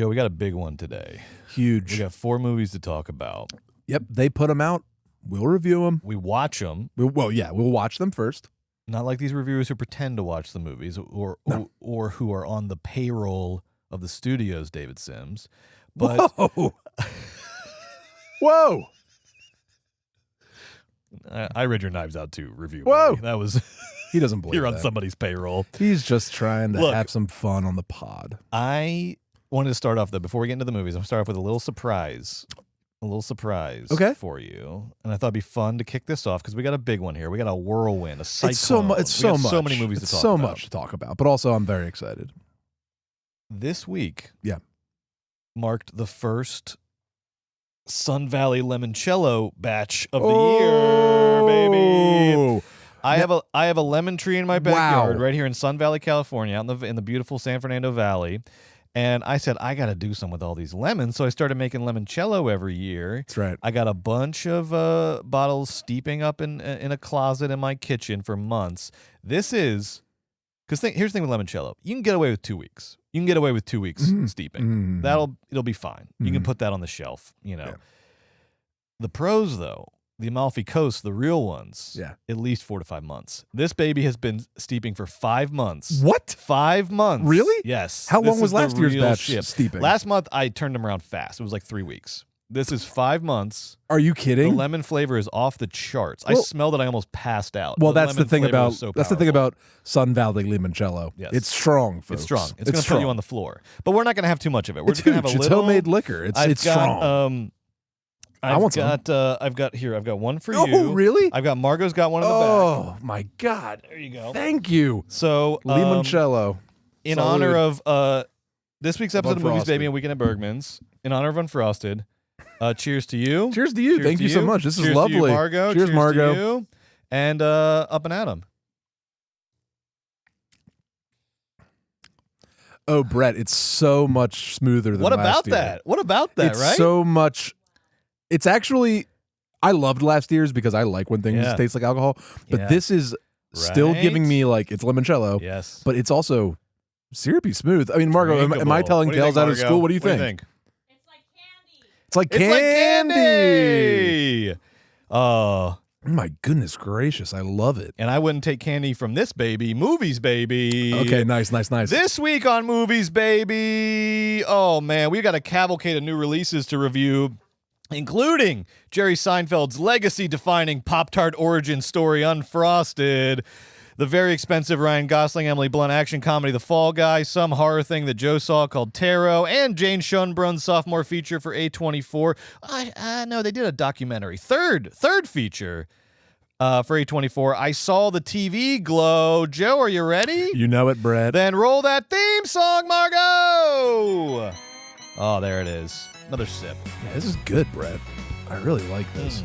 Joe, we got a big one today. Huge. We got 4 movies to talk about. Yep, they put them out. We'll review them. We watch them. We'll watch them first. Not like these reviewers who pretend to watch the movies or who are on the payroll of the studios, David Sims. But Whoa. Whoa. I read your Knives Out 2 review. Whoa. Buddy. That was He doesn't believe you're on that. somebody's payroll. He's just trying to Look, have some fun on the pod. I wanted to start off, though, before we get into the movies, I'm going to start off with a little surprise. Okay. For you. And I thought it'd be fun to kick this off because we got a big one here. We got a whirlwind, a cyclone. It's so much. So many movies to talk about. So much to talk about, but also I'm very excited. This week marked the first Sun Valley Limoncello batch of the year, baby. I have a lemon tree in my backyard right here in Sun Valley, California, out in the beautiful San Fernando Valley. And I said, I got to do some with all these lemons. So I started making limoncello every year. That's right. I got a bunch of bottles steeping up in a closet in my kitchen for months. This is, because here's the thing with limoncello. You can get away with 2 weeks. You can get away with 2 weeks steeping. It'll be fine. You can put that on the shelf, Yeah. The pros, though, the Amalfi Coast, the real ones, at least 4 to 5 months. This baby has been steeping for 5 months. What? 5 months. Really? Yes. How long was last year's batch steeping? Last month, I turned them around fast. It was like 3 weeks. This is 5 months. Are you kidding? The lemon flavor is off the charts. I smelled it. I almost passed out. Well, that's the thing about Sun Valley Limoncello. Yes. It's strong, folks. It's strong. It's going to put you on the floor. But we're not going to have too much of it. We're just going to have a little. It's homemade liquor. It's strong. I've got one for you. Oh, really? I've got Margot's got one in the back. Oh my God! There you go. Thank you. So limoncello, in honor of this week's episode of Movies, Baby, and Weekend at Bergman's, in honor of Unfrosted. Cheers to you. Cheers to you. Cheers Thank you so much. This is lovely. To you, Margot. Cheers, Margot. To you. And up and at 'em. Oh, Brett, it's so much smoother than last year. What about that, it's right? So much. It's actually, I loved last year's because I like when things taste like alcohol. But this is still giving me it's limoncello. Yes. But it's also syrupy smooth. I mean, Margot, am I telling tales out of school? What do you think? It's like candy. It's like candy. Oh. My goodness gracious, I love it. And I wouldn't take candy from this baby. Movies, baby. Okay, nice. This week on Movies, baby. Oh, man, we've got a cavalcade of new releases to review, including Jerry Seinfeld's legacy-defining Pop-Tart origin story, Unfrosted, the very expensive Ryan Gosling, Emily Blunt action comedy, The Fall Guy, some horror thing that Joe saw called Tarot, and Jane Schoenbrun's sophomore feature for A24. No, they did a documentary. Third feature for A24. I Saw the TV Glow. Joe, are you ready? You know it, Brett. Then roll that theme song, Margot. Oh, there it is. Another sip. Yeah, this is good, Brett. I really like this.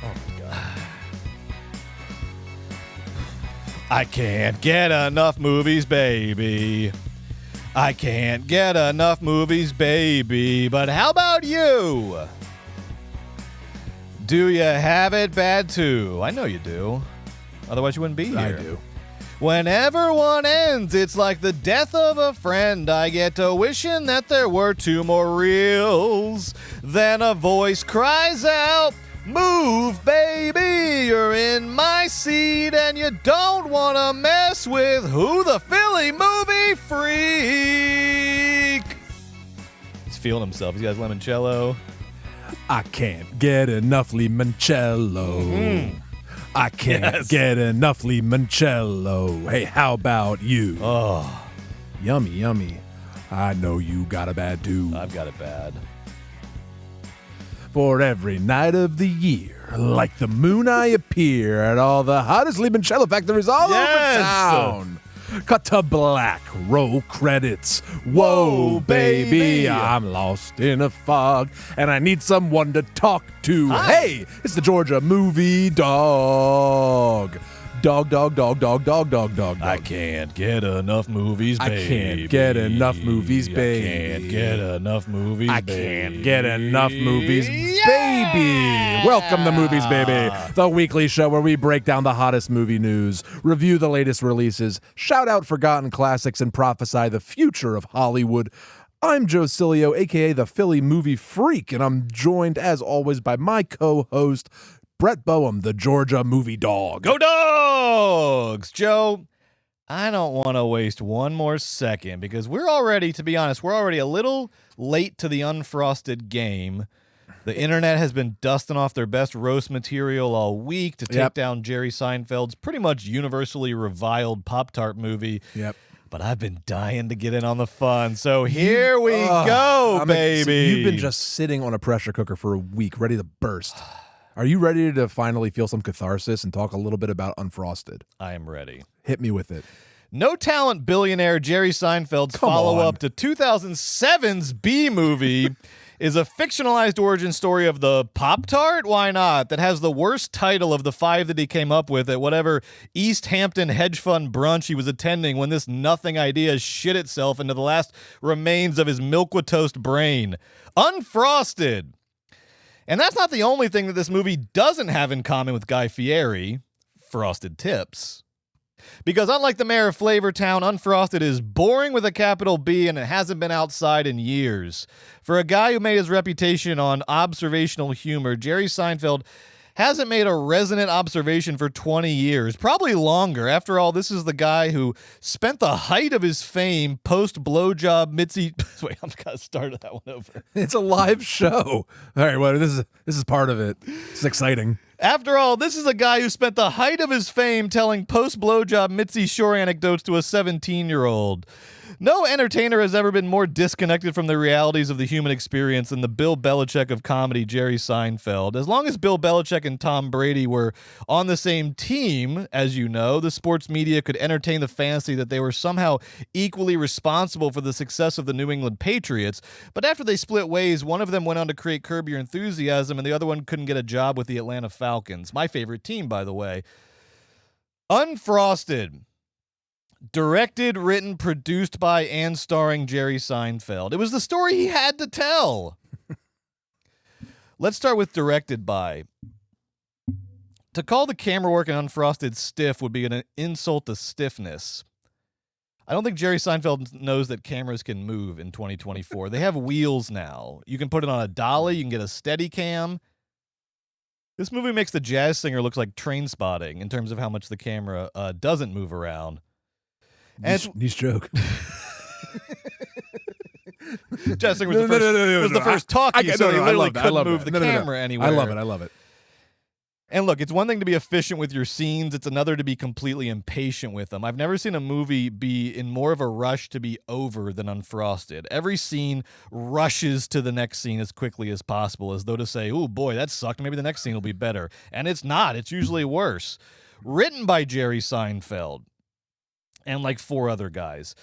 Oh, my God. I can't get enough movies, baby. I can't get enough movies, baby. But how about you? Do you have it bad, too? I know you do. Otherwise, you wouldn't be here. I do. Whenever one ends, it's like the death of a friend. I get to wishing that there were 2 more reels. Then a voice cries out, "Move, baby, you're in my seat, and you don't want to mess with who the Philly movie freak." He's feeling himself. He's got his limoncello. I can't get enough limoncello. I can't get enough limoncello. Hey, how about you? Oh, yummy, yummy. I know you got it bad, too. I've got it bad. For every night of the year, like the moon I appear at all the hottest limoncello factories all over town. Cut to black, roll credits. Whoa, baby, I'm lost in a fog, and I need someone to talk to. Hi. Hey, it's the Georgia movie dog. Dog. I can't get enough movies, baby. I can't get enough movies, baby. I can't get enough movies, I baby. can't get enough movies, baby. Welcome to Movies, Baby, the weekly show where we break down the hottest movie news, review the latest releases, shout out forgotten classics, and prophesy the future of Hollywood. I'm Joe Cilio, a.k.a. the Philly Movie Freak, and I'm joined, as always, by my co-host, Brett Boehm, the Georgia Movie Dog. Go Dogs! Joe, I don't want to waste one more second because we're already, to be honest, we're already a little late to the Unfrosted game. The internet has been dusting off their best roast material all week to take down Jerry Seinfeld's pretty much universally reviled Pop-Tart movie. Yep. But I've been dying to get in on the fun, so here we go, baby. You've been just sitting on a pressure cooker for a week, ready to burst. Are you ready to finally feel some catharsis and talk a little bit about Unfrosted? I am ready. Hit me with it. No talent billionaire Jerry Seinfeld's follow-up to 2007's B-movie is a fictionalized origin story of the Pop-Tart? Why not? That has the worst title of the 5 that he came up with at whatever East Hampton hedge fund brunch he was attending when this nothing idea shit itself into the last remains of his milk-with-toast brain. Unfrosted. And that's not the only thing that this movie doesn't have in common with Guy Fieri, Frosted Tips. Because unlike the mayor of Flavortown, Unfrosted is boring with a capital B, and it hasn't been outside in years. For a guy who made his reputation on observational humor, Jerry Seinfeld hasn't made a resonant observation for 20 years, probably longer. After all, this is the guy who spent the height of his fame post-blowjob Mitzi... Wait, I'm going to start that one over. It's a live show. All right, well, this is part of it. It's exciting. After all, this is a guy who spent the height of his fame telling post-blowjob Mitzi Shore anecdotes to a 17-year-old. No entertainer has ever been more disconnected from the realities of the human experience than the Bill Belichick of comedy, Jerry Seinfeld. As long as Bill Belichick and Tom Brady were on the same team, as you know, the sports media could entertain the fantasy that they were somehow equally responsible for the success of the New England Patriots. But after they split ways, one of them went on to create Curb Your Enthusiasm, and the other one couldn't get a job with the Atlanta Falcons. My favorite team, by the way. Unfrosted. Directed, written, produced by, and starring Jerry Seinfeld. It was the story he had to tell. Let's start with directed by. To call the camera work in Unfrosted stiff would be an insult to stiffness. I don't think Jerry Seinfeld knows that cameras can move in 2024. They have wheels now. You can put it on a dolly. You can get a steady cam. This movie makes the jazz singer look like Train Spotting in terms of how much the camera doesn't move around. Nice joke. Jazz singer was the first talkie, so he literally couldn't move the camera anywhere. I love it. And look, it's one thing to be efficient with your scenes. It's another to be completely impatient with them. I've never seen a movie be in more of a rush to be over than Unfrosted. Every scene rushes to the next scene as quickly as possible, as though to say, oh boy, that sucked. Maybe the next scene will be better. And it's not. It's usually worse. Written by Jerry Seinfeld and like 4 other guys.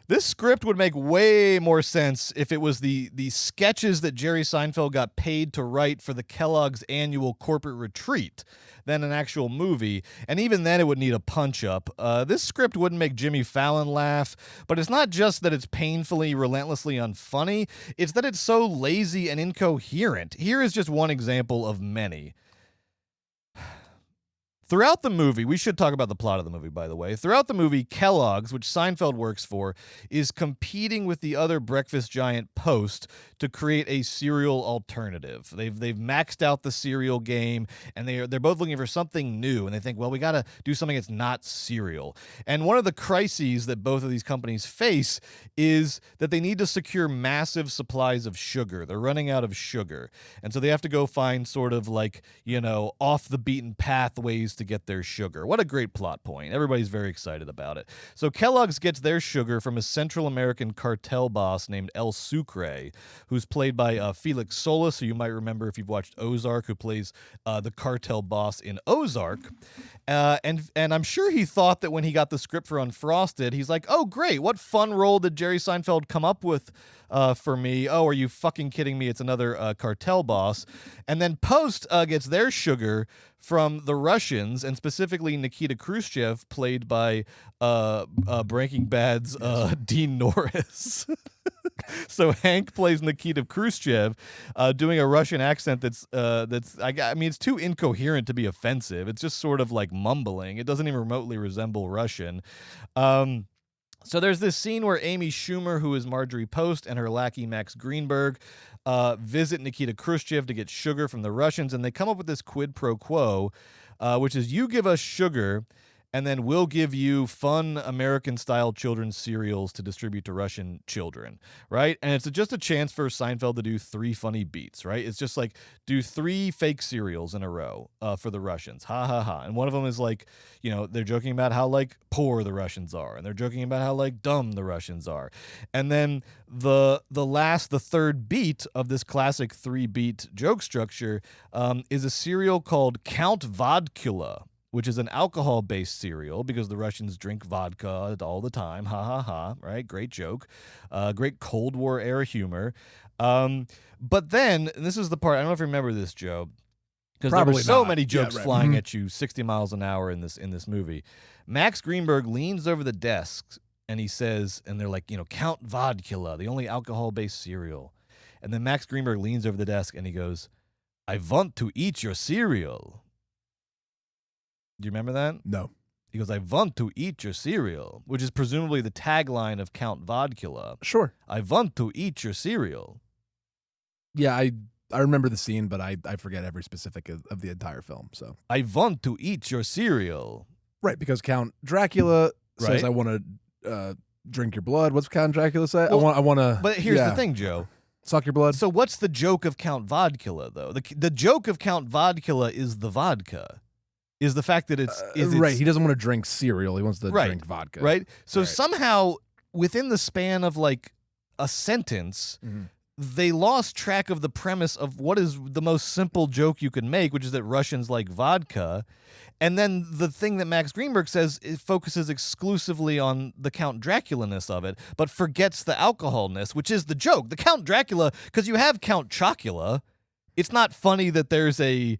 This script would make way more sense if it was the sketches that Jerry Seinfeld got paid to write for the Kellogg's annual corporate retreat than an actual movie, and even then it would need a punch-up. This script wouldn't make Jimmy Fallon laugh, but it's not just that it's painfully, relentlessly unfunny, it's that it's so lazy and incoherent. Here is just one example of many. Throughout the movie, we should talk about the plot of the movie, by the way. Throughout the movie, Kellogg's, which Seinfeld works for, is competing with the other breakfast giant Post to create a cereal alternative. They've maxed out the cereal game, and they're both looking for something new, and they think, well, we got to do something that's not cereal. And one of the crises that both of these companies face is that they need to secure massive supplies of sugar. They're running out of sugar, and so they have to go find sort of like, off the beaten path ways to get their sugar. What a great plot point. Everybody's very excited about it. So Kellogg's gets their sugar from a Central American cartel boss named El Sucre, who's played by Felix Solis, who you might remember if you've watched Ozark, who plays the cartel boss in Ozark. And I'm sure he thought that when he got the script for Unfrosted, he's like, oh, great, what fun role did Jerry Seinfeld come up with for me? Oh, are you fucking kidding me? It's another cartel boss. And then Post gets their sugar from the Russians, and specifically Nikita Khrushchev, played by Breaking Bad's Dean Norris. So Hank plays Nikita Khrushchev, doing a Russian accent that's it's too incoherent to be offensive. It's just sort of like mumbling. It doesn't even remotely resemble Russian. So there's this scene where Amy Schumer, who is Marjorie Post, and her lackey Max Greenberg visit Nikita Khrushchev to get sugar from the Russians, and they come up with this quid pro quo, which is you give us sugar, and then we'll give you fun American-style children's cereals to distribute to Russian children, right? And it's just a chance for Seinfeld to do 3 funny beats, right? It's just like, do 3 fake cereals in a row for the Russians. Ha, ha, ha. And one of them is like, they're joking about how, like, poor the Russians are. And they're joking about how, like, dumb the Russians are. And then the third beat of this classic 3-beat joke structure is a cereal called Count Vodkula, which is an alcohol-based cereal because the Russians drink vodka all the time. Ha, ha, ha, right? Great joke. Great Cold War-era humor. But then, and this is the part, I don't know if you remember this, Joe, because there were so many jokes flying at you 60 miles an hour in this movie. Max Greenberg leans over the desk, and he says, and they're like, Count Vodkula, the only alcohol-based cereal. And then Max Greenberg leans over the desk, and he goes, I want to eat your cereal. Do you remember that? No. He goes, I want to eat your cereal, which is presumably the tagline of Count Vodkula. Sure. I want to eat your cereal. Yeah, I remember the scene, but I forget every specific of the entire film. So I want to eat your cereal. Right, because Count Dracula says, I want to drink your blood. What's Count Dracula say? Well, I want to... But here's the thing, Joe. Suck your blood? So what's the joke of Count Vodkula, though? The joke of Count Vodkula is the vodka. Is the fact that it's right. He doesn't want to drink cereal. He wants to drink vodka. Right. So somehow within the span of like a sentence, they lost track of the premise of what is the most simple joke you can make, which is that Russians like vodka. And then the thing that Max Greenberg says, it focuses exclusively on the Count Dracula-ness of it, but forgets the alcohol-ness, which is the joke. The Count Dracula, because you have Count Chocula, it's not funny that there's a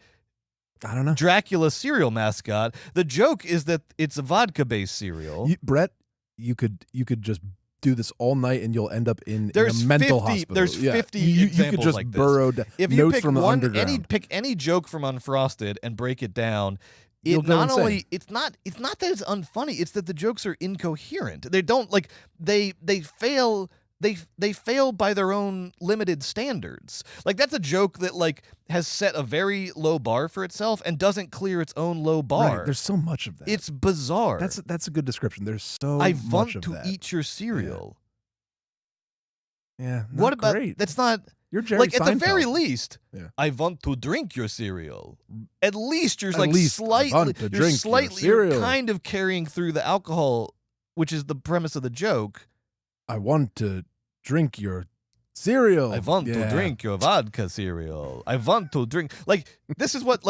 Dracula cereal mascot. The joke is that it's a vodka-based cereal. Brett, you could just do this all night and you'll end up in a mental hospital. There's 50 examples you could just like this. burrow if you notes pick from the underground. pick any joke from Unfrosted and break it down, it's not that it's unfunny, it's that the jokes are incoherent. They don't they fail. They fail by their own limited standards. Like, that's a joke that has set a very low bar for itself and doesn't clear its own low bar. Right, there's so much of that. It's bizarre. That's a good description. There's so I much of want that. to eat your cereal. Yeah. What about great. That's not You're Jerry Seinfeld. at the very least. Yeah. I want to drink your cereal. At least you're slightly kind of carrying through the alcohol, which is the premise of the joke. I want to drink your cereal. I want to drink your vodka cereal. I want to drink. This is what,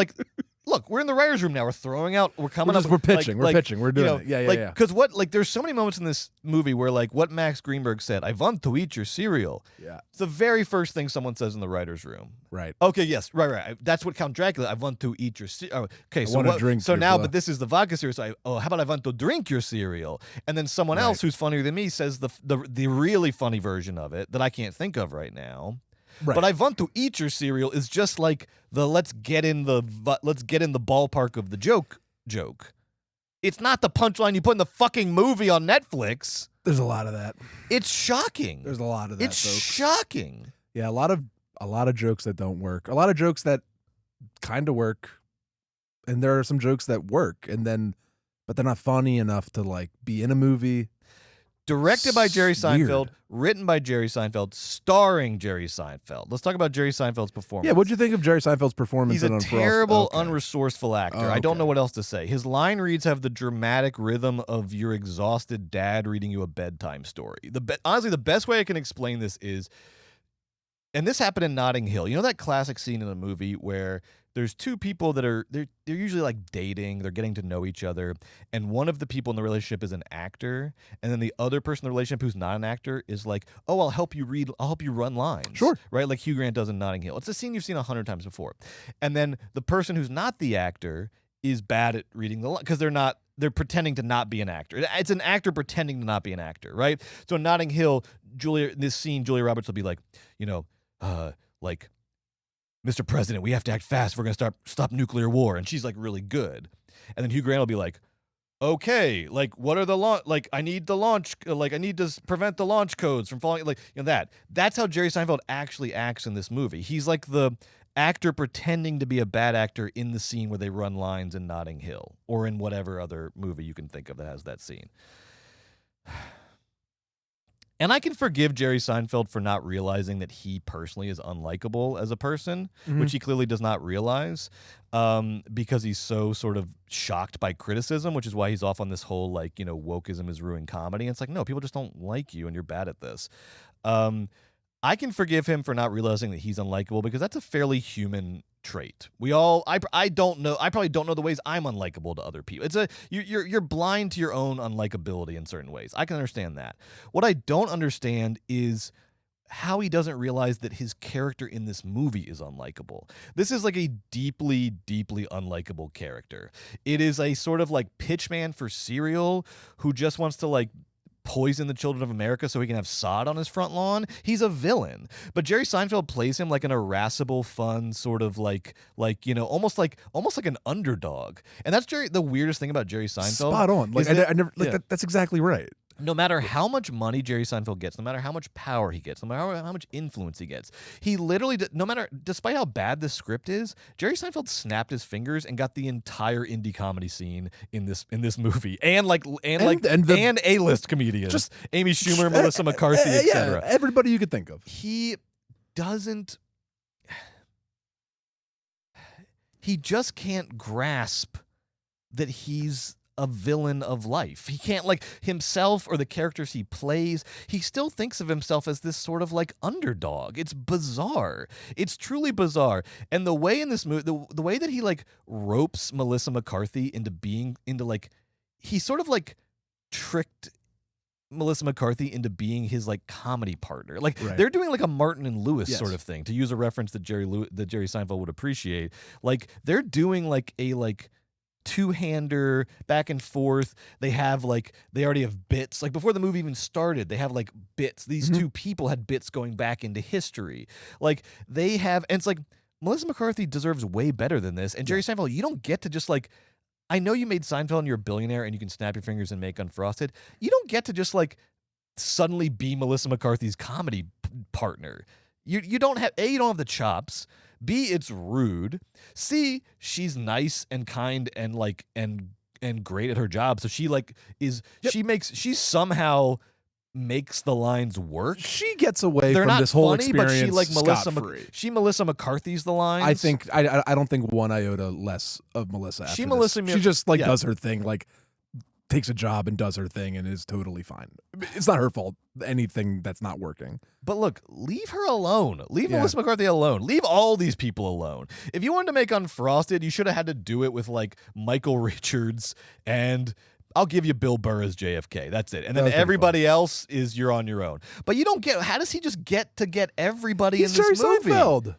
look, we're in the writer's room now. We're throwing out, we're pitching. We're pitching. We're doing it. Yeah. Because there's so many moments in this movie where, what Max Greenberg said, I want to eat your cereal. Yeah. It's the very first thing someone says in the writer's room. Right. Okay, yes, right. That's what Count Dracula, I want to eat your cereal. Okay, but this is the vodka cereal. So how about I want to drink your cereal? And then someone else who's funnier than me says the really funny version of it that I can't think of right now. Right. But I want to eat your cereal is just like the let's get in the ballpark of the joke. It's not the punchline you put in the fucking movie on Netflix. There's a lot of that. It's shocking. There's a lot of that. It's shocking. Yeah, a lot of jokes that don't work. A lot of jokes that kind of work, and there are some jokes that work, but they're not funny enough to be in a movie. Directed by Jerry Seinfeld, written by Jerry Seinfeld, starring Jerry Seinfeld. Let's talk about Jerry Seinfeld's performance. Yeah, what'd you think of Jerry Seinfeld's performance? He's a terrible, unresourceful actor. I don't know what else to say. His line reads have the dramatic rhythm of your exhausted dad reading you a bedtime story. Honestly, the best way I can explain this is, and this happened in Notting Hill. You know that classic scene in a movie where there's two people that they're usually dating, they're getting to know each other, and one of the people in the relationship is an actor, and then the other person in the relationship who's not an actor is like, oh, I'll help you run lines. Sure. Right? Like Hugh Grant does in Notting Hill. It's a scene you've seen 100 times before. And then the person who's not the actor is bad at reading the line because they're pretending to not be an actor. It's an actor pretending to not be an actor, right? So in Notting Hill, in this scene, Julia Roberts will be like, Mr. President, we have to act fast if we're going to stop nuclear war. And she's really good. And then Hugh Grant will be like, okay, like what are the launch? Like I need the launch. Like I need to prevent the launch codes from falling. Like That's how Jerry Seinfeld actually acts in this movie. He's like the actor pretending to be a bad actor in the scene where they run lines in Notting Hill or in whatever other movie you can think of that has that scene. And I can forgive Jerry Seinfeld for not realizing that he personally is unlikable as a person, which he clearly does not realize, because he's so sort of shocked by criticism, which is why he's off on this whole, like, you know, wokeism is ruining comedy. And it's like, no, people just don't like you and you're bad at this. I can forgive him for not realizing that he's unlikable because that's a fairly human trait. I don't know. I probably don't know the ways I'm unlikable to other people. You're blind to your own unlikability in certain ways. I can understand that. What I don't understand is how he doesn't realize that his character in this movie is unlikable. This is like a deeply, deeply unlikable character. It is a sort of like pitchman for cereal who just wants to like poison the children of America so he can have sod on his front lawn. He's a villain. But Jerry Seinfeld plays him like an irascible, fun, sort of like you know, almost like an underdog. And that's the weirdest thing about Jerry Seinfeld. Spot on. Like I never that's exactly right. No matter how much money Jerry Seinfeld gets, no matter how much power he gets, no matter how much influence he gets, he literally, despite how bad this script is, Jerry Seinfeld snapped his fingers and got the entire indie comedy scene in this movie, and A-list comedians, just Amy Schumer, Melissa McCarthy, etc. Everybody you could think of. He just can't grasp that he's a villain of life. He can't, like, himself or the characters he plays. He still thinks of himself as this sort of like underdog. It's bizarre. It's truly bizarre. And the way in this movie, the way that he like ropes Melissa McCarthy into like, he sort of like tricked Melissa McCarthy into being his like comedy partner. Like they're doing like a Martin and Lewis sort of thing, to use a reference that Jerry Seinfeld would appreciate. Like they're doing like a like two-hander back and forth. They already have bits. Like before the movie even started, they have like bits. These two people had bits going back into history. Like they have, and it's like Melissa McCarthy deserves way better than this. And Jerry Seinfeld, you don't get to just like, I know you made Seinfeld and you're a billionaire and you can snap your fingers and make Unfrosted. You don't get to just like suddenly be Melissa McCarthy's comedy partner. You don't have the chops. B, it's rude. C, she's nice and kind and like and great at her job. So she like she somehow makes the lines work. She gets away They're from not this whole funny, experience but she like scot-free. Melissa McCarthy's the lines. I think I don't think one iota less of Melissa. After she just like does her thing, like takes a job and does her thing and is totally fine. It's not her fault, anything that's not working. But look, leave her alone. Leave Melissa McCarthy alone. Leave all these people alone. If you wanted to make Unfrosted, you should have had to do it with like Michael Richards, and I'll give you Bill Burr as JFK. That's it. And then everybody else is you're on your own. But you don't get, how does he just get everybody in this movie? Seinfeld.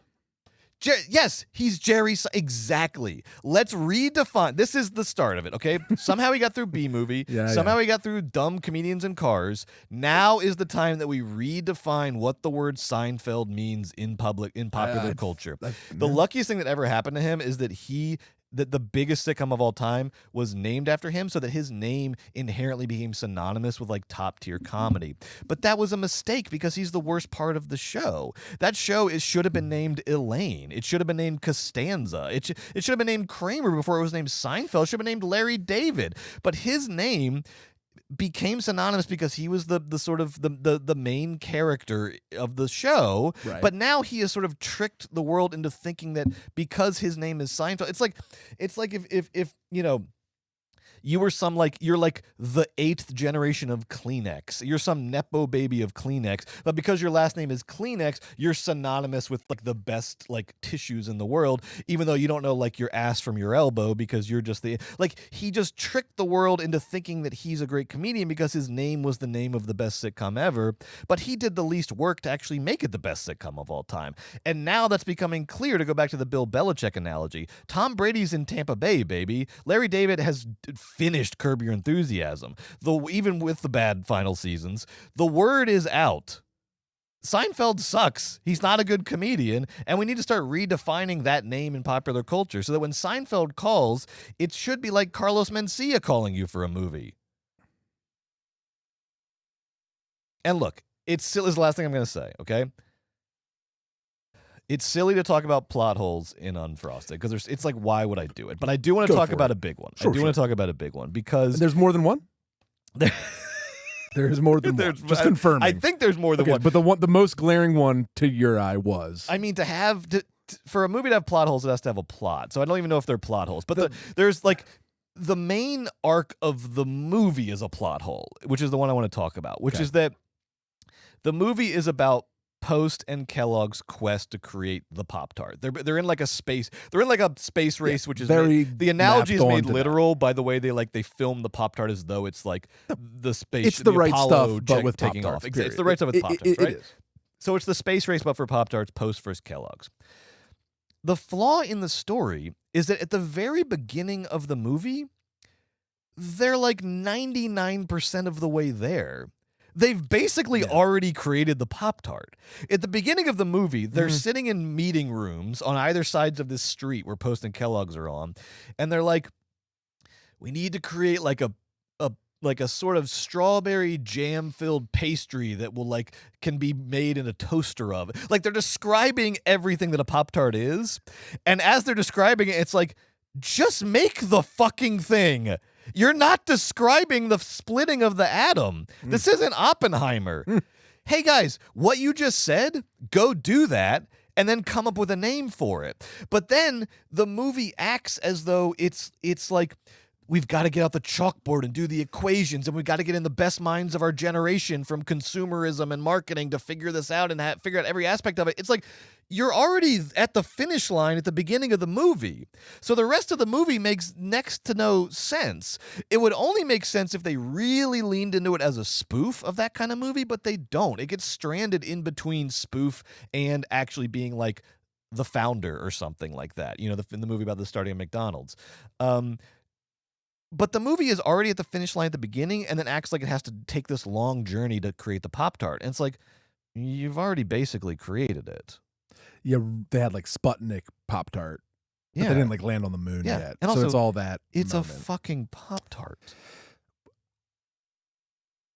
Yes, he's Jerry. Exactly. Let's redefine. This is the start of it, okay? Somehow he got through B-movie. Somehow he got through dumb comedians in cars. Now is the time that we redefine what the word Seinfeld means in popular culture. The luckiest thing that ever happened to him is that the biggest sitcom of all time was named after him, so that his name inherently became synonymous with like top tier comedy. But that was a mistake because he's the worst part of the show. That show should have been named Elaine. It should have been named Costanza. It should have been named Kramer before it was named Seinfeld. It should have been named Larry David. But his name became synonymous because he was the sort of the main character of the show. But now he has sort of tricked the world into thinking that because his name is Seinfeld, it's like if you know, you were you're like the 8th generation of Kleenex. You're some Nepo baby of Kleenex, but because your last name is Kleenex, you're synonymous with like the best like tissues in the world, even though you don't know like your ass from your elbow because you're just he just tricked the world into thinking that he's a great comedian because his name was the name of the best sitcom ever, but he did the least work to actually make it the best sitcom of all time. And now that's becoming clear, to go back to the Bill Belichick analogy. Tom Brady's in Tampa Bay, baby. Larry David has finished Curb Your Enthusiasm. Though even with the bad final seasons, the word is out. Seinfeld sucks. He's not a good comedian, and we need to start redefining that name in popular culture so that when Seinfeld calls, it should be like Carlos Mencia calling you for a movie. And look, it's silly. This is the last thing I'm going to say, okay? It's silly to talk about plot holes in Unfrosted because it's like, why would I do it? But I do want to talk about a big one. I do want to talk about a big one because... And there's more than one? There's more than one. Just confirming. I think there's more than one. But the most glaring one to your eye was... I mean, for a movie to have plot holes, it has to have a plot. So I don't even know if they're plot holes. But there's like... The main arc of the movie is a plot hole, which is the one I want to talk about, which is that the movie is about Post and Kellogg's quest to create the Pop-Tart. They're in like a space. They're in like a space race, which is the analogy is made literal by the way they film the Pop-Tart as though it's like the space. It's the right Apollo stuff, but with taking Pop-Tarts. off. It's the right stuff with Pop-Tarts, right? It is. So it's the space race, but for Pop-Tarts, Post versus Kellogg's. The flaw in the story is that at the very beginning of the movie, they're like 99% of the way there. They've basically already created the Pop-Tart. At the beginning of the movie, they're sitting in meeting rooms on either sides of this street where Post and Kellogg's are on, and they're like, we need to create like a sort of strawberry jam-filled pastry that will can be made in a toaster oven. Like they're describing everything that a Pop-Tart is, and as they're describing it, it's like, just make the fucking thing. You're not describing the splitting of the atom. This isn't Oppenheimer. Hey, guys, what you just said, go do that and then come up with a name for it. But then the movie acts as though it's like, we've got to get out the chalkboard and do the equations, and we've got to get in the best minds of our generation from consumerism and marketing to figure this out and figure out every aspect of it. It's like, you're already at the finish line at the beginning of the movie. So the rest of the movie makes next to no sense. It would only make sense if they really leaned into it as a spoof of that kind of movie, but they don't. It gets stranded in between spoof and actually being like The Founder or something like that. You know, in the movie about the starting of McDonald's. But the movie is already at the finish line at the beginning and then acts like it has to take this long journey to create the Pop-Tart. And it's like, you've already basically created it. Yeah, they had like Sputnik Pop-Tart. But they didn't land on the moon yet. And so also, it's all that. It's moment. a fucking Pop-Tart.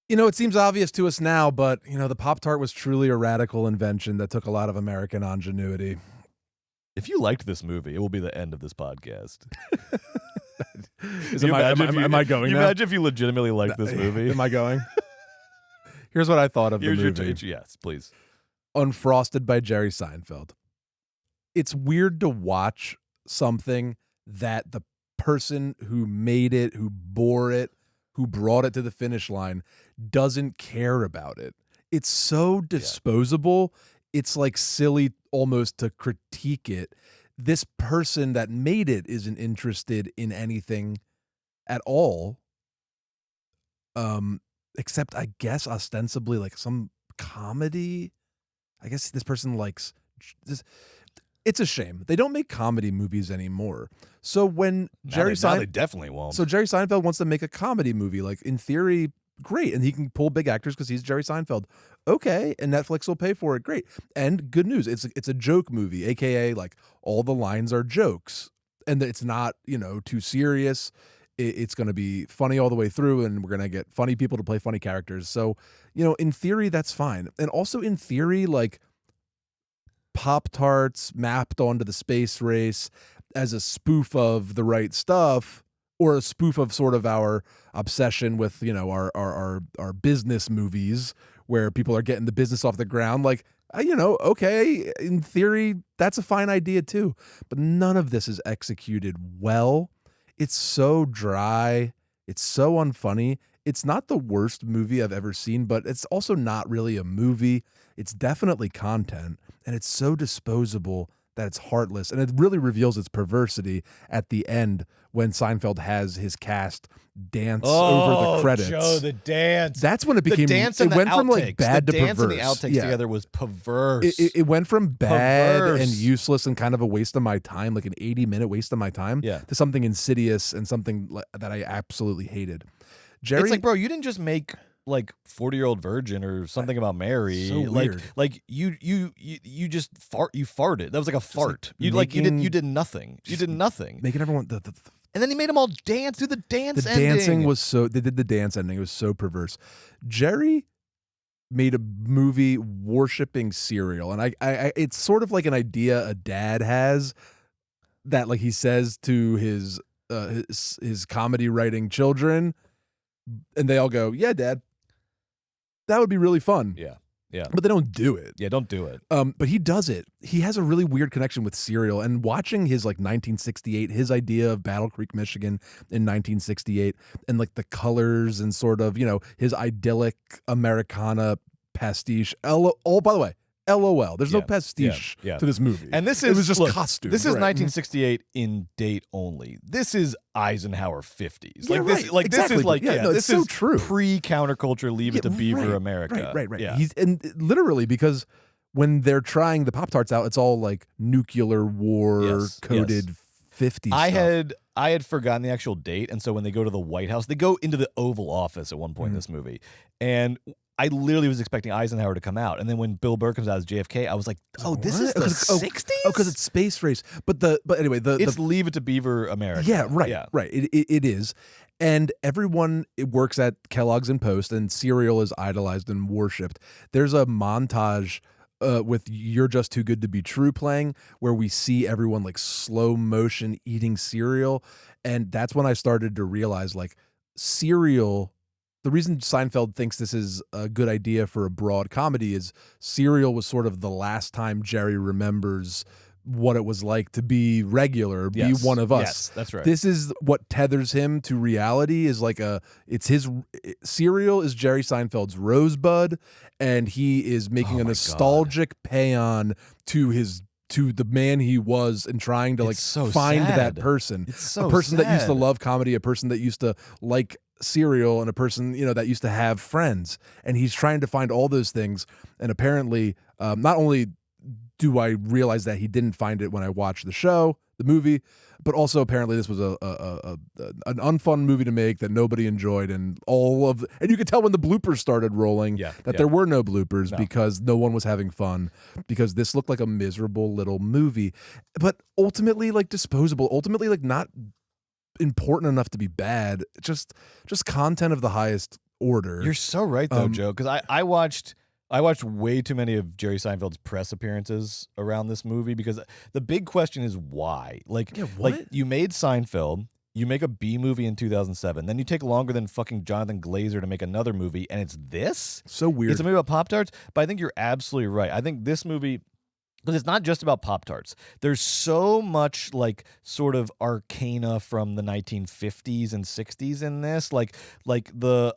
You know, it seems obvious to us now, but, the Pop-Tart was truly a radical invention that took a lot of American ingenuity. If you liked this movie, it will be the end of this podcast. Am I going now? Imagine if you legitimately liked this movie. Am I going? Here's what I thought of the movie. Yes, please. Unfrosted by Jerry Seinfeld. It's weird to watch something that the person who made it, who bore it, who brought it to the finish line doesn't care about it. It's so disposable. It's like silly almost to critique it. This person that made it isn't interested in anything at all. Except I guess ostensibly like some comedy. I guess this person likes this. It's a shame. They don't make comedy movies anymore. So when Jerry Seinfeld, they definitely won't. So Jerry Seinfeld wants to make a comedy movie, like in theory, great, and he can pull big actors because he's Jerry Seinfeld. Okay, and Netflix will pay for it. Great. And good news, it's a joke movie, aka like all the lines are jokes, and it's not too serious. It's going to be funny all the way through, and we're going to get funny people to play funny characters. So, in theory, that's fine. And also in theory, like Pop-Tarts mapped onto the space race as a spoof of The Right Stuff, or a spoof of sort of our obsession with, our business movies where people are getting the business off the ground. Like, okay, in theory, that's a fine idea too. But none of this is executed well. It's so dry. It's so unfunny. It's not the worst movie I've ever seen, but it's also not really a movie. It's definitely content, and it's so disposable that it's heartless, and it really reveals its perversity at the end when Seinfeld has his cast dance over the credits. Joe, the dance. That's when it became. The dance and it went the from like outtakes. bad the to dance perverse. And the outtakes together was perverse. It went from bad Perverse. and useless and kind of a waste of my time, like an 80-minute waste of my time, to something insidious and something that I absolutely hated. Jerry, it's like, bro, you didn't just make like 40-year-old virgin or something about Mary. So weird. Like you just you farted. That was like a fart. like You did nothing. You did nothing. Making everyone And then he made them all dance. Do the dance. the ending. dancing was so. They did the dance ending. It was so perverse. Jerry made a movie worshiping cereal, and I it's sort of like an idea a dad has that like he says to his comedy writing children, and they all go, "Yeah, Dad, that would be really fun." Yeah. Yeah. But they don't do it. Yeah, don't do it. But he does it. He has a really weird connection with cereal. And watching his like 1968, his idea of Battle Creek, Michigan in 1968, and like the colors and sort of, his idyllic Americana pastiche. Oh, by the way, LOL. There's no pastiche to this movie. And it was just costume. This is 1968 in date only. This is Eisenhower 50s. Yeah, this is like it's so true. Pre-counterculture, Leave It to Beaver America. Right. Yeah. And literally because when they're trying the Pop-Tarts out, it's all like nuclear war coded 50s stuff. I had forgotten the actual date, and so when they go to the White House, they go into the Oval Office at one point in this movie, and I literally was expecting Eisenhower to come out, and then when Bill Burr comes out as JFK, I was like, "Oh, this is the 60s." Oh, because it's space race. But anyway, it's Leave It to Beaver America. Yeah, right. It is, and everyone works at Kellogg's in post, and cereal is idolized and worshipped. There's a montage with You're Just Too Good to Be True playing, where we see everyone like slow motion eating cereal, and that's when I started to realize like cereal. The reason Seinfeld thinks this is a good idea for a broad comedy is Serial was sort of the last time Jerry remembers what it was like to be regular, be one of us. Yes, that's right. This is what tethers him to reality. Is like Serial is Jerry Seinfeld's Rosebud, and he is making a nostalgic paean to the man he was and trying to find that person. It's so a person sad. that used to love comedy, a person that used to like cereal, and a person that used to have friends, and he's trying to find all those things. And apparently not only do I realize that he didn't find it when I watched the movie, but also apparently this was an unfun movie to make that nobody enjoyed, and you could tell when the bloopers started rolling that there were no bloopers because no one was having fun, because this looked like a miserable little movie, but ultimately like disposable, ultimately like not important enough to be bad, just content of the highest order. You're so right though, Joe, because I watched way too many of Jerry Seinfeld's press appearances around this movie, because the big question is why. Like you made Seinfeld, you make a B movie in 2007, then you take longer than fucking Jonathan Glazer to make another movie, and it's this? So weird. It's a movie about Pop-Tarts, but I think you're absolutely right. I think this movie, because it's not just about Pop-Tarts. There's so much like sort of arcana from the 1950s and 60s in this, like the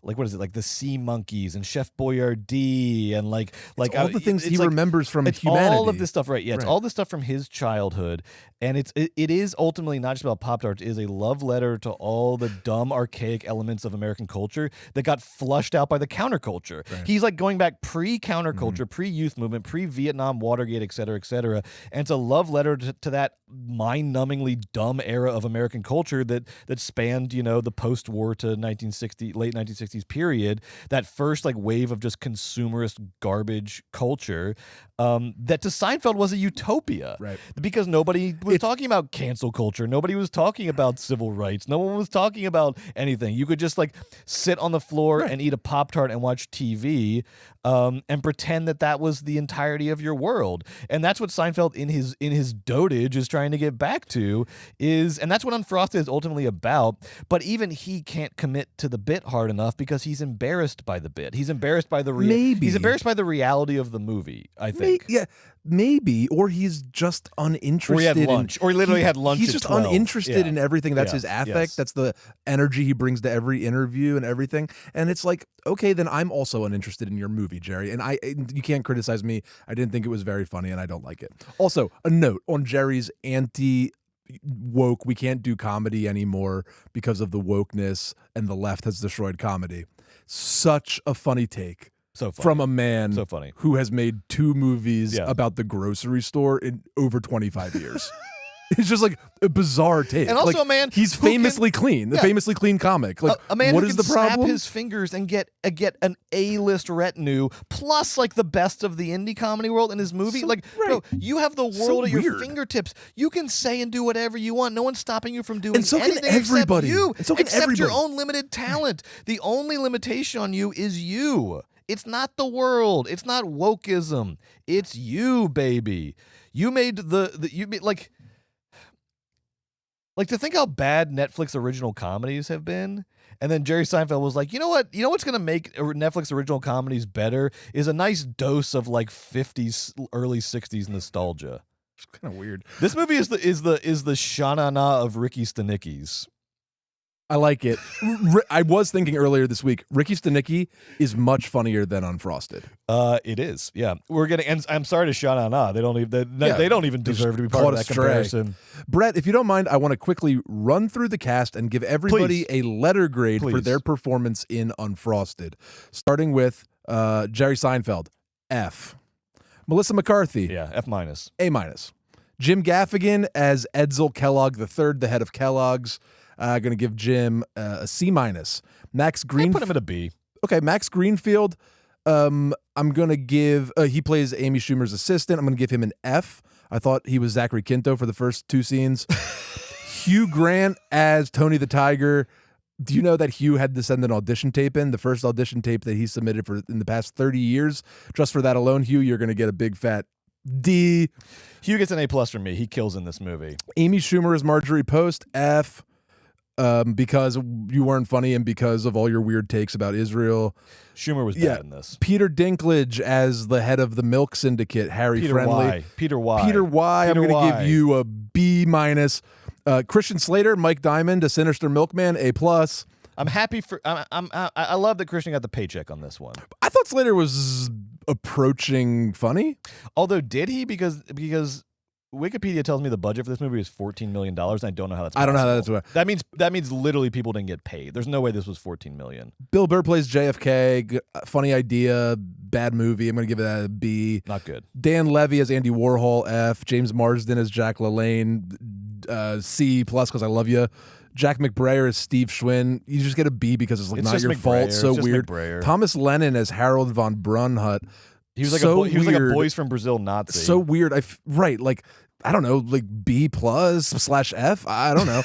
what is it, like the Sea Monkeys and Chef Boyardee and like all the things he remembers from it's humanity. All of this stuff, right? Yeah, it's all this stuff from his childhood, and it is ultimately not just about Pop-Tarts. It is a love letter to all the dumb, archaic elements of American culture that got flushed out by the counterculture. Right. He's like going back pre-counterculture, pre-youth movement, pre-Vietnam, Watergate, et cetera, and it's a love letter to that mind-numbingly dumb era of American culture that spanned, the post-war to late 1960s period, that first like wave of just consumerist garbage culture, that to Seinfeld was a utopia, right? Because nobody was talking about cancel culture, nobody was talking about civil rights, no one was talking about anything. You could just like sit on the floor and eat a Pop-Tart and watch TV, and pretend that was the entirety of your world. And that's what Seinfeld in his dotage is trying to get back to, and that's what Unfrosted is ultimately about. But even he can't commit to the bit hard enough because he's embarrassed by the bit. He's embarrassed by he's embarrassed by the reality of the movie, I think. Maybe, or he's just uninterested. Or he had lunch, or he literally had lunch. He's just 12. uninterested in everything. That's his affect. Yes. That's the energy he brings to every interview and everything. And it's like, okay, then I'm also uninterested in your movie, Jerry. And you can't criticize me. I didn't think it was very funny, and I don't like it. Also, a note on Jerry's anti-woke, we can't do comedy anymore because of the wokeness, and the left has destroyed comedy. Such a funny take. So funny. From a man funny. who has made 2 movies about the grocery store in over 25 years. It's just like a bizarre take. And also like, a man he's who famously clean. The famously clean comic. Like a man what who is can the problem? snap his fingers and get an A-list retinue plus like the best of the indie comedy world in his movie. So, like, bro, you have the world at your weird. fingertips. You can say and do whatever you want. No one's stopping you from doing And so can anything everybody. except you. And so can except your everybody. own limited talent. The only limitation on you is you. It's not the world. It's not wokeism. It's you, baby. You made you made like to think how bad Netflix original comedies have been. And then Jerry Seinfeld was like, you know what? You know what's going to make Netflix original comedies better is a nice dose of like 50s, early 60s nostalgia. It's kind of weird. This movie is the Sha-na-na of Ricky Stenicki's. I like it. I was thinking earlier this week, Ricky Stenicki is much funnier than Unfrosted. It is. Yeah. We're getting, and I'm sorry to Sha-na-na. They don't even deserve to be part of that comparison. Brett, if you don't mind, I want to quickly run through the cast and give everybody a letter grade for their performance in Unfrosted. Starting with Jerry Seinfeld, F. Melissa McCarthy, F-. A-. Jim Gaffigan as Edsel Kellogg III, the head of Kellogg's. Going to give Jim a C-. Max Greenfield. I put him at a B. Okay, Max Greenfield. I'm going to give. He plays Amy Schumer's assistant. I'm going to give him an F. I thought he was Zachary Quinto for the first two scenes. Hugh Grant as Tony the Tiger. Do you know that Hugh had to send an audition tape in? The first audition tape that he submitted for in the past 30 years. Just for that alone, Hugh, you're going to get a big fat D. Hugh gets an A+ from me. He kills in this movie. Amy Schumer as Marjorie Post, F. Because you weren't funny and because of all your weird takes about Israel. Schumer was bad in this. Peter Dinklage as the head of the milk syndicate, Harry Friendly. Peter Y. I'm going to give you a B-. Christian Slater, Mike Diamond, a sinister milkman, A+. I'm happy for. I love that Christian got the paycheck on this one. I thought Slater was approaching funny. Although, did he? Because Wikipedia tells me the budget for this movie is $14 million, and I don't know how that's possible. I don't know how that's what. That means literally people didn't get paid. There's no way this was $14 million. Bill Burr plays JFK. Funny idea, bad movie. I'm going to give it a B. Not good. Dan Levy as Andy Warhol, F. James Marsden as Jack LaLanne, C+ because I love you. Jack McBrayer as Steve Schwinn. You just get a B because it's like not your fault. So weird. Thomas Lennon as Harold von Brunhut. He was like a Boys from Brazil Nazi. So weird. Like I don't know, like B+/F. I don't know.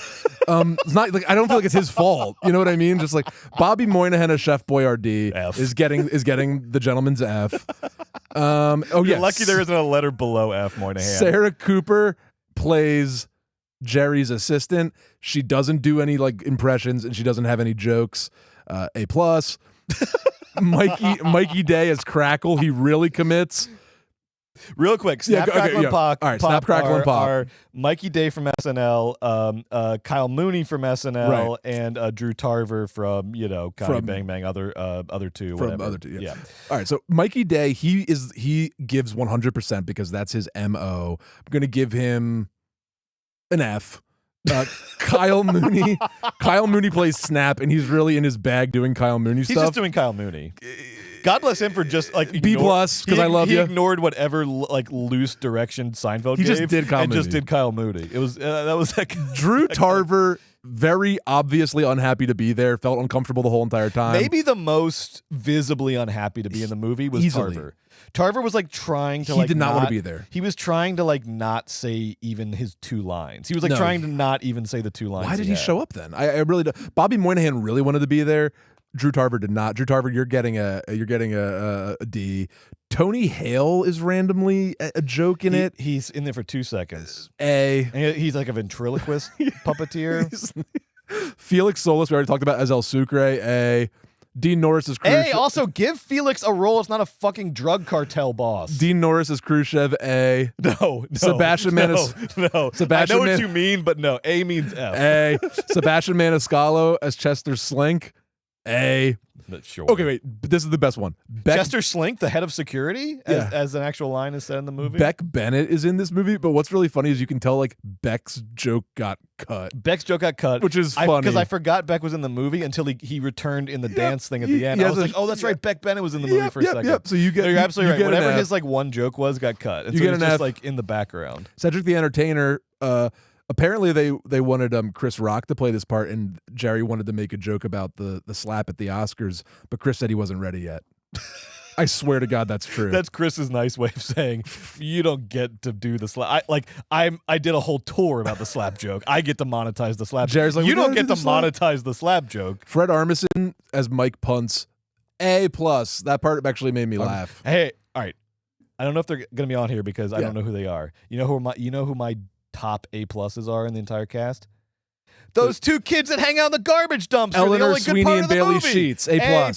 It's not like I don't feel like it's his fault. You know what I mean? Just like Bobby Moynihan as Chef Boyardee is getting the gentleman's F. You're lucky there isn't a letter below F. Moynihan. Sarah Cooper plays Jerry's assistant. She doesn't do any like impressions and she doesn't have any jokes. A+. Mikey Day as Crackle. He really commits. Real quick, Snap, Crackle, and Pop. All right, Snap, Crackle, and Pop. Are Mikey Day from SNL, Kyle Mooney from SNL, and Drew Tarver from Comedy Bang Bang, other two, from whatever. other two. Yeah. All right, so Mikey Day, he gives 100% because that's his MO. I'm gonna give him an F. Kyle Mooney plays Snap, and he's really in his bag doing Kyle Mooney stuff. He's just doing Kyle Mooney. God bless him for just like B+ because I love you. He ignored whatever like loose direction Seinfeld gave. Just did Kyle Mooney. Just did Kyle Mooney. It was that was like Drew Tarver, very obviously unhappy to be there. Felt uncomfortable the whole entire time. Maybe the most visibly unhappy to be in the movie was Tarver. Tarver was like trying to he did not want to be there. He was trying to like not say even his two lines. He was like trying to not even say the two lines. Why did he show up then? I really do. Bobby Moynihan really wanted to be there. Drew Tarver did not. Drew Tarver, you're getting a D. Tony Hale is randomly a joke in it. He's in there for 2 seconds. A. And he's like a ventriloquist puppeteer. Felix Solis, we already talked about as El Sucre. A. Dean Norris is Khrushchev. Hey, also give Felix a role. It's not a fucking drug cartel boss. Dean Norris is Khrushchev. A. No. Sebastian No. Sebastian I know what you mean, but no. A means F. A. Sebastian Maniscalco as Chester Slink. A. Sure. Okay, wait. This is the best one. Chester Slink, the head of security, as an actual line is said in the movie. Beck Bennett is in this movie, but what's really funny is you can tell like Beck's joke got cut. Beck's joke got cut, which is funny because I forgot Beck was in the movie until he returned in the dance thing at the end. I was like, oh, that's right, Beck Bennett was in the movie for a second. Yep. So you're absolutely right. Whatever his like one joke was got cut. And you so get he's an just F. like in the background. Cedric the Entertainer. Apparently, they wanted Chris Rock to play this part, and Jerry wanted to make a joke about the slap at the Oscars, but Chris said he wasn't ready yet. I swear to God, that's true. That's Chris's nice way of saying you don't get to do the slap. I did a whole tour about the slap joke. I get to monetize the slap. Jerry's like, you don't get to monetize the slap joke. Fred Armisen as Mike Punts, A+. That part actually made me laugh. Hey, all right. I don't know if they're going to be on here because I don't know who they are. You know who my top A+s are in the entire cast? Those two kids that hang out in the garbage dumpster. Eleanor the only Sweeney good part and of the Bailey movie. Sheets. A+. A+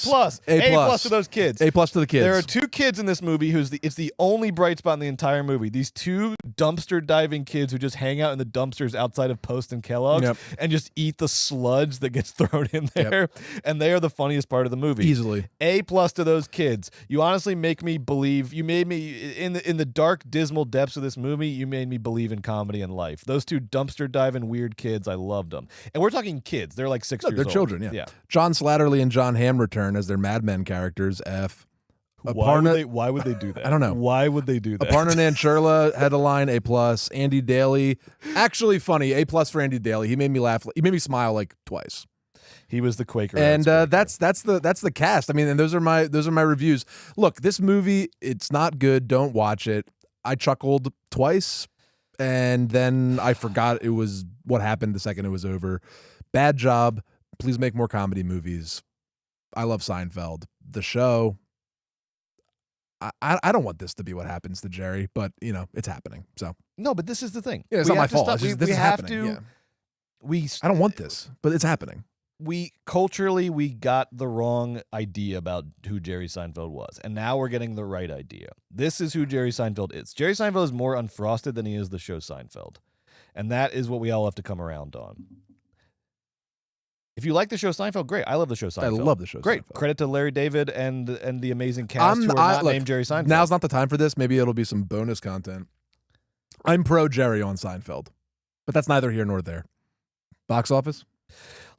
to those kids. A+ to the kids. There are two kids in this movie it's the only bright spot in the entire movie. These two dumpster diving kids who just hang out in the dumpsters outside of Post and Kellogg's and just eat the sludge that gets thrown in there. And they are the funniest part of the movie. Easily. A+ to those kids. You honestly make me believe. You made me in the dark, dismal depths of this movie. You made me believe in comedy and life. Those two dumpster diving weird kids. I loved them. And we're talking kids. They're like 6 years old. They're children, yeah. John Slattery and John Hamm return as their Mad Men characters. F. Why would they do that? I don't know. Why would they do that? Aparna Nancherla had a line, A+. Andy Daly, actually funny, A+ for Andy Daly. He made me laugh. He made me smile like twice. He was the Quaker. And that's the cast. I mean, and those are my reviews. Look, this movie, it's not good. Don't watch it. I chuckled twice, and then I forgot it was what happened the second it was over. Bad job. Please make more comedy movies. I love Seinfeld. The show. I don't want this to be what happens to Jerry, but it's happening. So no, but this is the thing. Yeah, it's not my fault. This is have happening. to. I don't want this, but it's happening. We culturally got the wrong idea about who Jerry Seinfeld was, and now we're getting the right idea. This is who Jerry Seinfeld is. Jerry Seinfeld is more Unfrosted than he is the show Seinfeld, and that is what we all have to come around on. If you like the show Seinfeld, great. I love the show Seinfeld. I love the show great. Seinfeld. Credit to Larry David and the amazing cast who are not named Jerry Seinfeld. Now's not the time for this. Maybe it'll be some bonus content. I'm pro Jerry on Seinfeld, but that's neither here nor there. Box office?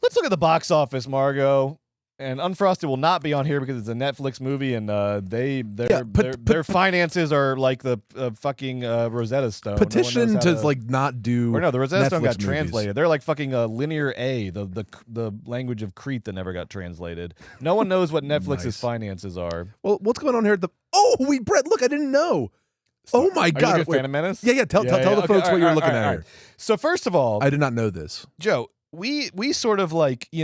Let's look at the box office, Margot. And Unfrosted will not be on here because it's a Netflix movie, and their finances are like the fucking Rosetta Stone. Petition to not do. Or no, the Rosetta Netflix Stone got movies. translated. They're like fucking Linear A, the language of Crete that never got translated. No one knows what Netflix's finances are. Well, what's going on here at the? Oh, Brett, look, I didn't know. Oh my God! Are you Phantom Menace? Yeah. Tell the folks what you're looking at here. So first of all, I did not know this, Joe. We sort of like a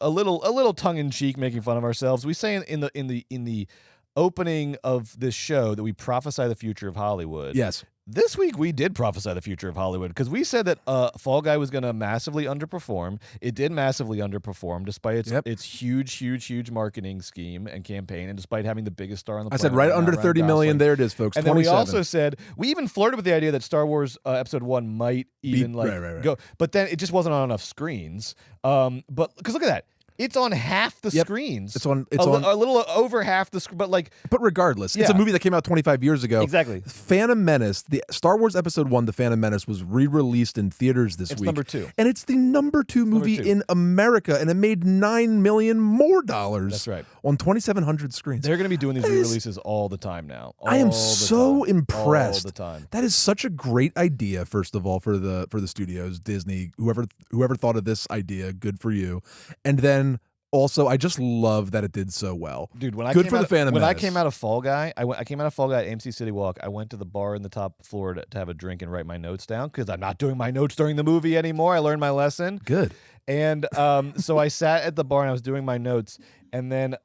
little tongue in cheek making fun of ourselves. We say in the opening of this show that we prophesy the future of Hollywood. Yes. This week we did prophesy the future of Hollywood because we said that Fall Guy was going to massively underperform. It did massively underperform despite its huge marketing scheme and campaign, and despite having the biggest star on the planet. I said right under 30 million. There it is, folks. And 27. then we also said we even flirted with the idea that Star Wars Episode 1 might even go, but then it just wasn't on enough screens. But because look at that. It's on half the screens. It's on a little over half the screen, but regardless, it's a movie that came out 25 years ago. Exactly. Phantom Menace, the Star Wars Episode 1, The Phantom Menace, was re-released in theaters this week. It's number 2. And it's the number 2 movie in America, and it made $9 million more dollars. That's right. On 2,700 screens. They're going to be doing these re-releases all the time now. I am so impressed. All the time. That is such a great idea, first of all, for the studios, Disney, whoever thought of this idea, good for you. And then also, I just love that it did so well. Dude, when I came out of Fall Guy, I came out of Fall Guy at AMC City Walk. I went to the bar in the top floor to have a drink and write my notes down because I'm not doing my notes during the movie anymore. I learned my lesson. Good. And so I sat at the bar and I was doing my notes, and then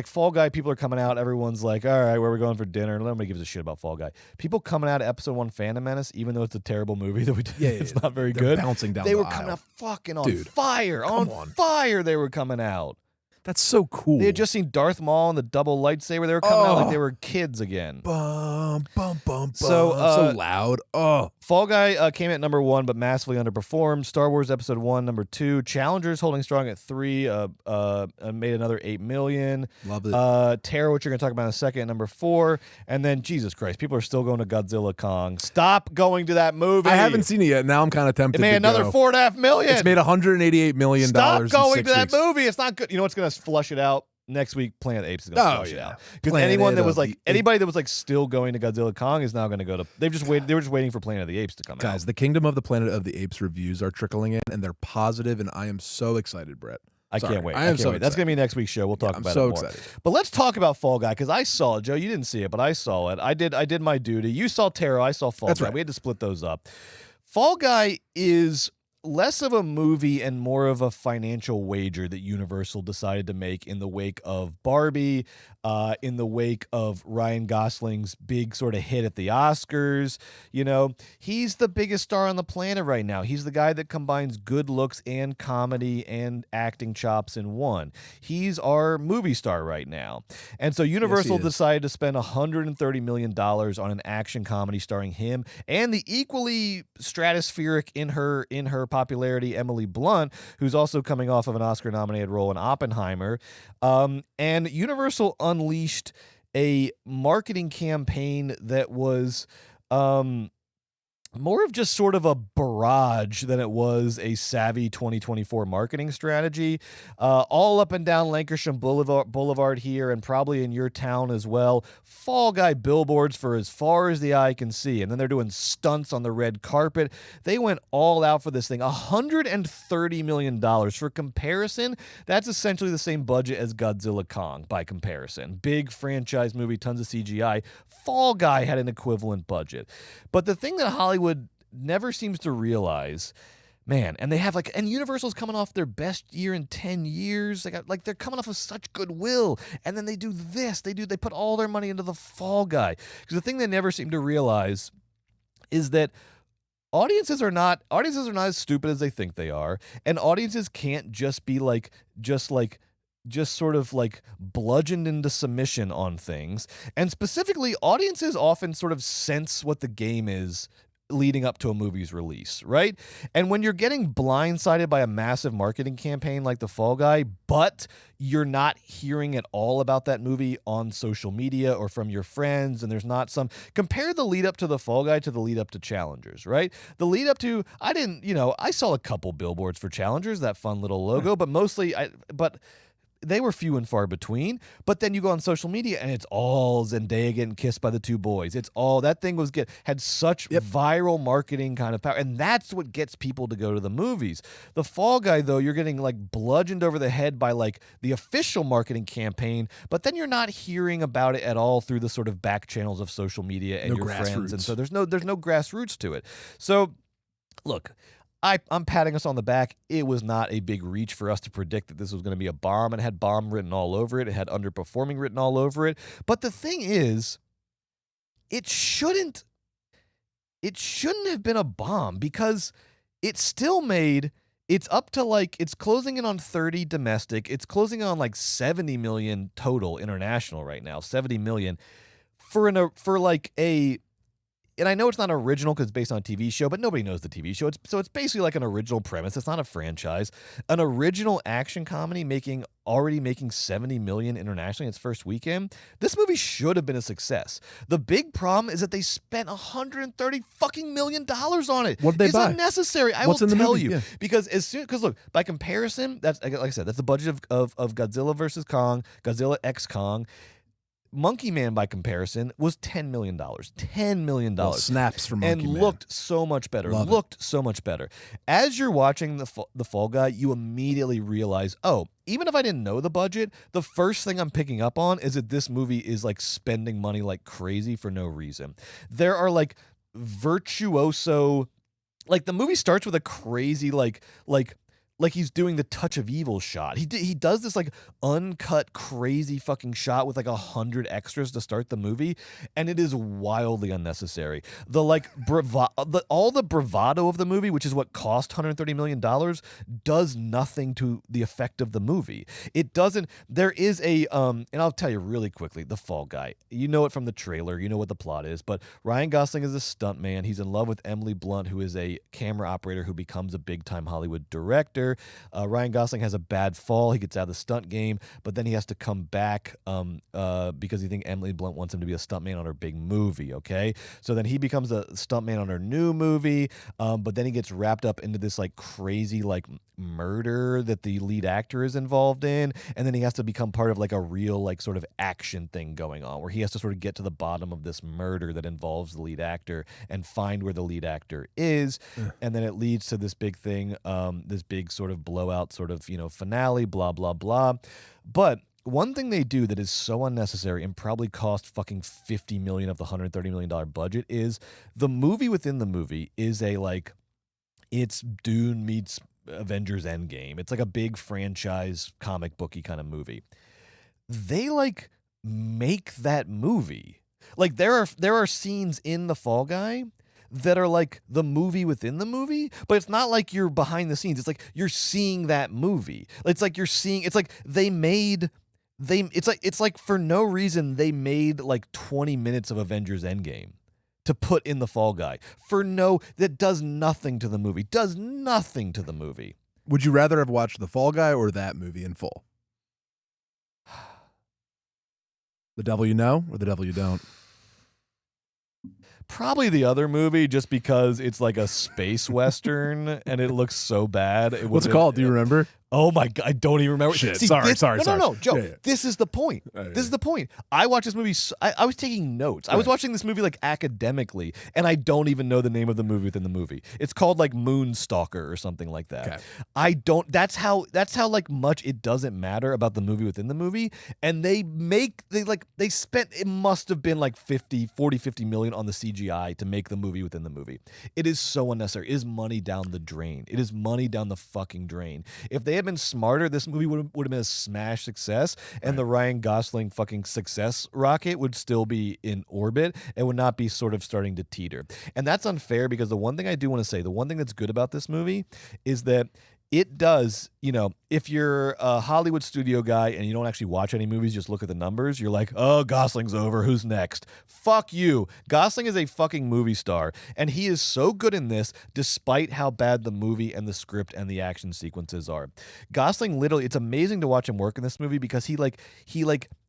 Fall Guy people are coming out. Everyone's like, all right, where are we going for dinner? Nobody gives a shit about Fall Guy. People coming out of Episode 1 Phantom Menace, even though it's a terrible movie that we did, it's not very good. Bouncing down they the were aisle. coming out fucking on fire. Fire they were coming out. That's so cool. They had just seen Darth Maul and the double lightsaber. They were coming out like they were kids again. Bum, bum, bum, so loud. Oh. Fall Guy came at number 1, but massively underperformed. Star Wars Episode 1, number 2. Challengers holding strong at 3. Made another $8 million. Love it. Terror, which you're going to talk about in a second, at number 4. And then, Jesus Christ, people are still going to Godzilla Kong. Stop going to that movie. I haven't seen it yet. Now I'm kind of tempted. It made another $4.5 million. It's made $188 million. Stop going in 6 to that weeks. movie. It's not good. You know what's going to flush it out? next week Planet of the Apes is going to flush it out. Because anybody that was like still going to Godzilla Kong is now going to go to. They were just waiting for Planet of the Apes to come out. Guys, the Kingdom of the Planet of the Apes reviews are trickling in, and they're positive, and I am so excited, Brett. I can't wait. I am so excited. That's going to be next week's show. We'll talk about it more. I'm so excited. But let's talk about Fall Guy, because I saw it. Joe, you didn't see it, but I saw it. I did my duty. You saw Taro. I saw Fall Guy. Right. We had to split those up. Fall Guy is less of a movie and more of a financial wager that Universal decided to make in the wake of Barbie, in the wake of Ryan Gosling's big sort of hit at the Oscars. You know, he's the biggest star on the planet right now. He's the guy that combines good looks and comedy and acting chops in one. He's our movie star right now. And so Universal decided to spend $130 million on an action comedy starring him and the equally stratospheric in her popularity, Emily Blunt, who's also coming off of an Oscar-nominated role in Oppenheimer. And Universal unleashed a marketing campaign that was more of just sort of a barrage than it was a savvy 2024 marketing strategy. All up and down Lancashire Boulevard here, and probably in your town as well. Fall Guy billboards for as far as the eye can see. And then they're doing stunts on the red carpet. They went all out for this thing. $130 million. For comparison, that's essentially the same budget as Godzilla Kong by comparison. Big franchise movie, tons of CGI. Fall Guy had an equivalent budget. But the thing that Hollywood never seems to realize, man, and they have and Universal's coming off their best year in 10 years. They're coming off of such goodwill, and then they do this. They put all their money into the Fall Guy. Because the thing they never seem to realize is that audiences are not as stupid as they think they are, and audiences can't just be just sort of bludgeoned into submission on things. And specifically, audiences often sort of sense what the game is leading up to a movie's release, right? And when you're getting blindsided by a massive marketing campaign like The Fall Guy, but you're not hearing at all about that movie on social media or from your friends, and there's not compare the lead up to The Fall Guy to the lead up to Challengers, right? The lead up to, I saw a couple billboards for Challengers, that fun little logo, but mostly, they were few and far between. But then you go on social media and it's all Zendaya getting kissed by the two boys. It's all, that thing had such viral marketing kind of power. And that's what gets people to go to the movies. The Fall Guy, though, you're getting bludgeoned over the head by the official marketing campaign, but then you're not hearing about it at all through the sort of back channels of social media and your friends. And so there's no grassroots to it. So look, I'm patting us on the back. It was not a big reach for us to predict that this was going to be a bomb. It had bomb written all over it. It had underperforming written all over it. But the thing is, it shouldn't have been a bomb, because it still made, it's up to it's closing in on 30 domestic. It's closing in on 70 million total international right now. 70 million and I know it's not original because it's based on a TV show, but nobody knows the TV show. It's basically an original premise. It's not a franchise. An original action comedy already making 70 million internationally in its first weekend. This movie should have been a success. The big problem is that they spent $130 fucking million on it. What did they buy? It's unnecessary. I will tell you. Yeah. Because look, by comparison, that's like I said, that's the budget of Godzilla versus Kong, Godzilla X Kong. Monkey Man, by comparison, was $10 million. $10 million. Well, snaps from Monkey Man. And looked so much better. So much better. As you're watching the Fall Guy, you immediately realize, even if I didn't know the budget, the first thing I'm picking up on is that this movie is spending money like crazy for no reason. There are virtuoso, the movie starts with a crazy he's doing the Touch of Evil shot. He does this uncut crazy fucking shot with 100 extras to start the movie, and it is wildly unnecessary. The all the bravado of the movie, which is what cost $130 million, does nothing to the effect of the movie. It doesn't. There is a and I'll tell you really quickly, The Fall Guy. You know it from the trailer. You know what the plot is. But Ryan Gosling is a stuntman. He's in love with Emily Blunt, who is a camera operator who becomes a big time Hollywood director. actor. Ryan Gosling has a bad fall. He gets out of the stunt game, but then he has to come back because he thinks Emily Blunt wants him to be a stuntman on her big movie, okay? So then he becomes a stuntman on her new movie, but then he gets wrapped up into this like crazy like murder that the lead actor is involved in, and then he has to become part of like a real like sort of action thing going on where he has to sort of get to the bottom of this murder that involves the lead actor and find where the lead actor is. And then it leads to this big thing, this big sort of blowout sort of, finale, blah, blah, blah. But one thing they do that is so unnecessary and probably cost fucking $50 million of the $130 million budget is the movie within the movie is it's Dune meets Avengers Endgame. It's like a big franchise comic booky kind of movie. They like make that movie. Like there are scenes in The Fall Guy that are like the movie within the movie, but it's not like you're behind the scenes. It's like you're seeing that movie. It's like it's like for no reason they made like 20 minutes of Avengers Endgame to put in The Fall Guy that does nothing to the movie. Would you rather have watched The Fall Guy or that movie in full? The Devil You Know or The Devil You Don't? Probably the other movie, just because it's like a space western and it looks so bad. What's it called? Do you remember? Oh my God, I don't even remember. Shit, See, sorry. No, Joe, Yeah. this is the point. This is the point. I watched this movie, I was taking notes. I was watching this movie like academically, and I don't even know the name of the movie within the movie. It's called like Moonstalker or something like that. Okay. That's how like much it doesn't matter about the movie within the movie. And they spent, it must have been like 50 million on the CGI to make the movie within the movie. It is so unnecessary. It is money down the drain. It is money down the fucking drain. If they had been smarter, this movie would have been a smash success, and the Ryan Gosling fucking success rocket would still be in orbit and would not be sort of starting to teeter. And that's unfair, because the one thing I do want to say, the one thing that's good about this movie is that it does, if you're a Hollywood studio guy and you don't actually watch any movies, just look at the numbers, you're like, oh, Gosling's over, who's next? Fuck you. Gosling is a fucking movie star, and he is so good in this despite how bad the movie and the script and the action sequences are. Gosling literally, it's amazing to watch him work in this movie, because he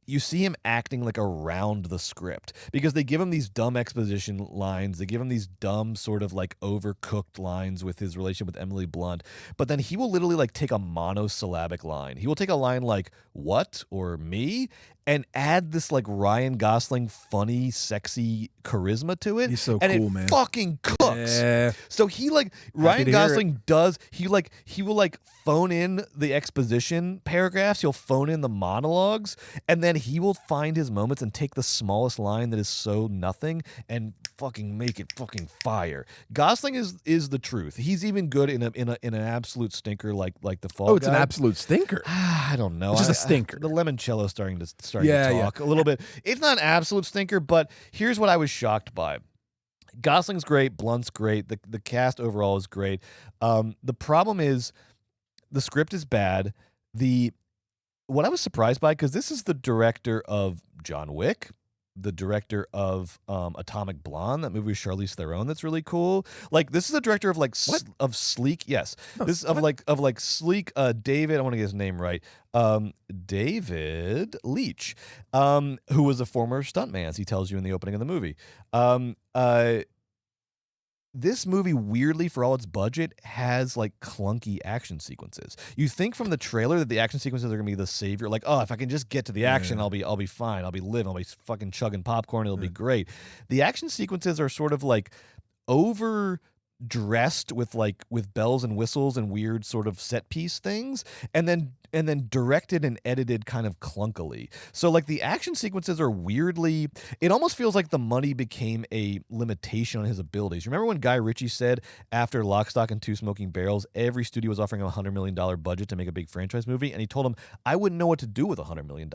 you see him acting like around the script, because they give him these dumb exposition lines. They give him these dumb sort of like overcooked lines with his relationship with Emily Blunt. But then he will literally like take a monosyllabic line. He will take a line like "what" or "me" and add this like Ryan Gosling funny, sexy charisma to it. He's so and cool, it man. Fucking cooks. Yeah. So he like Ryan Gosling does he will like phone in the exposition paragraphs. He'll phone in the monologues, and then he will find his moments and take the smallest line that is so nothing and fucking make it fucking fire. Gosling is the truth. He's even good in an absolute stinker like The Fall Guy. Oh, it's an absolute stinker. I don't know. It's just a stinker. The limoncello starting to talk a little bit. It's not an absolute stinker, but here's what I was shocked by. Gosling's great, Blunt's great, the cast overall is great. The problem is the script is bad. What I was surprised by, because this is the director of John Wick, the director of Atomic Blonde, that movie with Charlize Theron that's really cool. Like, this is the director of like of Sleek. Yes, this is of like Sleek. David, I want to get his name right. David Leitch, who was a former stuntman, as he tells you in the opening of the movie. This movie, weirdly, for all its budget, has like clunky action sequences. You think from the trailer that the action sequences are gonna be the savior, like, oh, if I can just get to the action, I'll be fine. I'll be fucking chugging popcorn. It'll be great. The action sequences are sort of like overdressed with bells and whistles and weird sort of set piece things, and then directed and edited kind of clunkily. So like the action sequences are weirdly, it almost feels like the money became a limitation on his abilities. Remember when Guy Ritchie said after Lock, Stock, and Two Smoking Barrels, every studio was offering him a $100 million budget to make a big franchise movie, and he told him, I wouldn't know what to do with $100 million.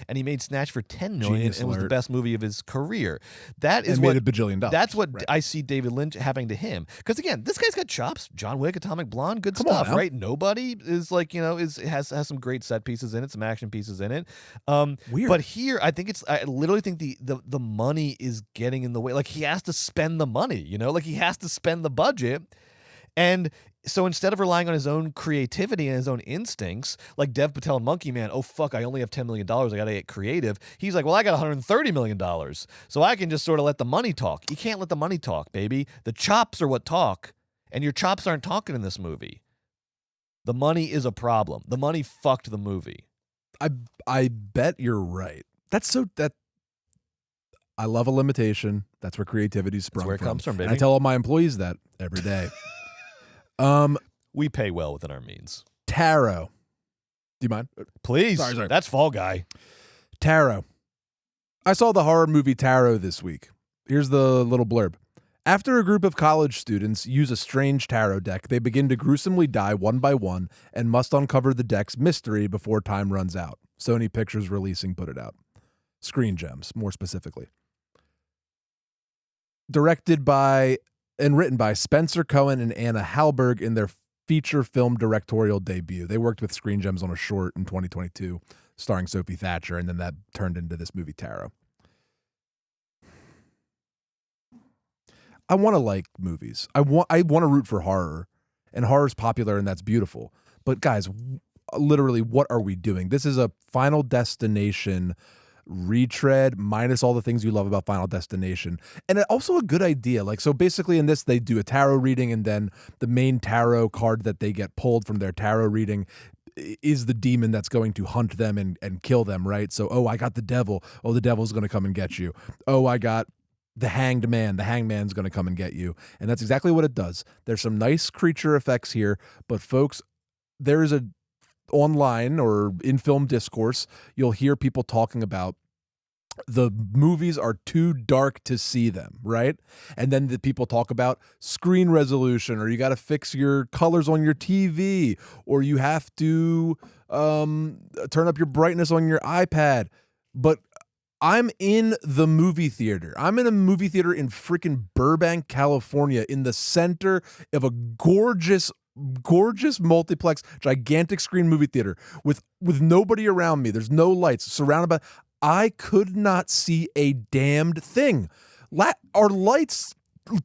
And he made Snatch for $10 million, and it was the best movie of his career. That is made $1 bajillion. That's what I see David Lynch happening to him. Because again, this guy's got chops. John Wick, Atomic Blonde, good stuff, right? Nobody is like, has some great set pieces in it, some action pieces in it. Weird. But here, I literally think the money is getting in the way. Like, he has to spend the money, like he has to spend the budget. And so instead of relying on his own creativity and his own instincts, like Dev Patel and Monkey Man, oh, fuck, I only have $10 million. I got to get creative. He's like, well, I got $130 million. So I can just sort of let the money talk. You can't let the money talk, baby. The chops are what talk. And your chops aren't talking in this movie. The money is a problem. The money fucked the movie. I bet you're right. I love a limitation. That's where creativity sprung from. That's where it comes from, baby. And I tell all my employees that every day. We pay well within our means. Tarot. Do you mind? Please. Sorry. That's Fall Guy. Tarot. I saw the horror movie Tarot this week. Here's the little blurb. After a group of college students use a strange tarot deck, they begin to gruesomely die one by one and must uncover the deck's mystery before time runs out. Sony Pictures Releasing put it out. Screen Gems, more specifically. Directed by and written by Spencer Cohen and Anna Hallberg in their feature film directorial debut. They worked with Screen Gems on a short in 2022 starring Sophie Thatcher, and then that turned into this movie Tarot. I want to like movies. I want to root for horror, and horror's popular, and that's beautiful. But guys, literally, what are we doing? This is a Final Destination retread minus all the things you love about Final Destination, and also a good idea. Like, so basically in this, they do a tarot reading, and then the main tarot card that they get pulled from their tarot reading is the demon that's going to hunt them and kill them, right? So, oh, I got the devil. Oh, the devil's going to come and get you. Oh, I got the hanged man. The hanged man's going to come and get you. And that's exactly what it does. There's some nice creature effects here, but folks, there is a online or in film discourse, you'll hear people talking about the movies are too dark to see them, right? And then the people talk about screen resolution, or you got to fix your colors on your TV, or you have to turn up your brightness on your iPad. But I'm in the movie theater. I'm in a movie theater in freaking Burbank, California, in the center of a gorgeous multiplex, gigantic screen movie theater with nobody around me. There's no lights, surrounded by. I could not see a damned thing. Are lights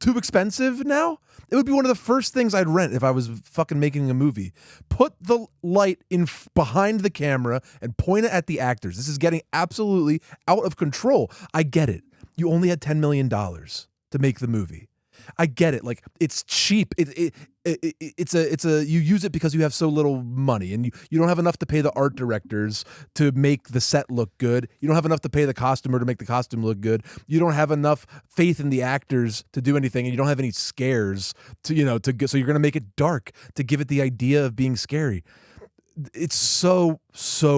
too expensive now? It would be one of the first things I'd rent if I was fucking making a movie. Put the light in behind the camera and point it at the actors. This is getting absolutely out of control. I get it. You only had $10 million to make the movie. I get it. Like, it's cheap. It's a you use it because you have so little money, and you don't have enough to pay the art directors to make the set look good. You don't have enough to pay the costumer to make the costume look good. You don't have enough faith in the actors to do anything, and you don't have any scares so you're going to make it dark to give it the idea of being scary. It's so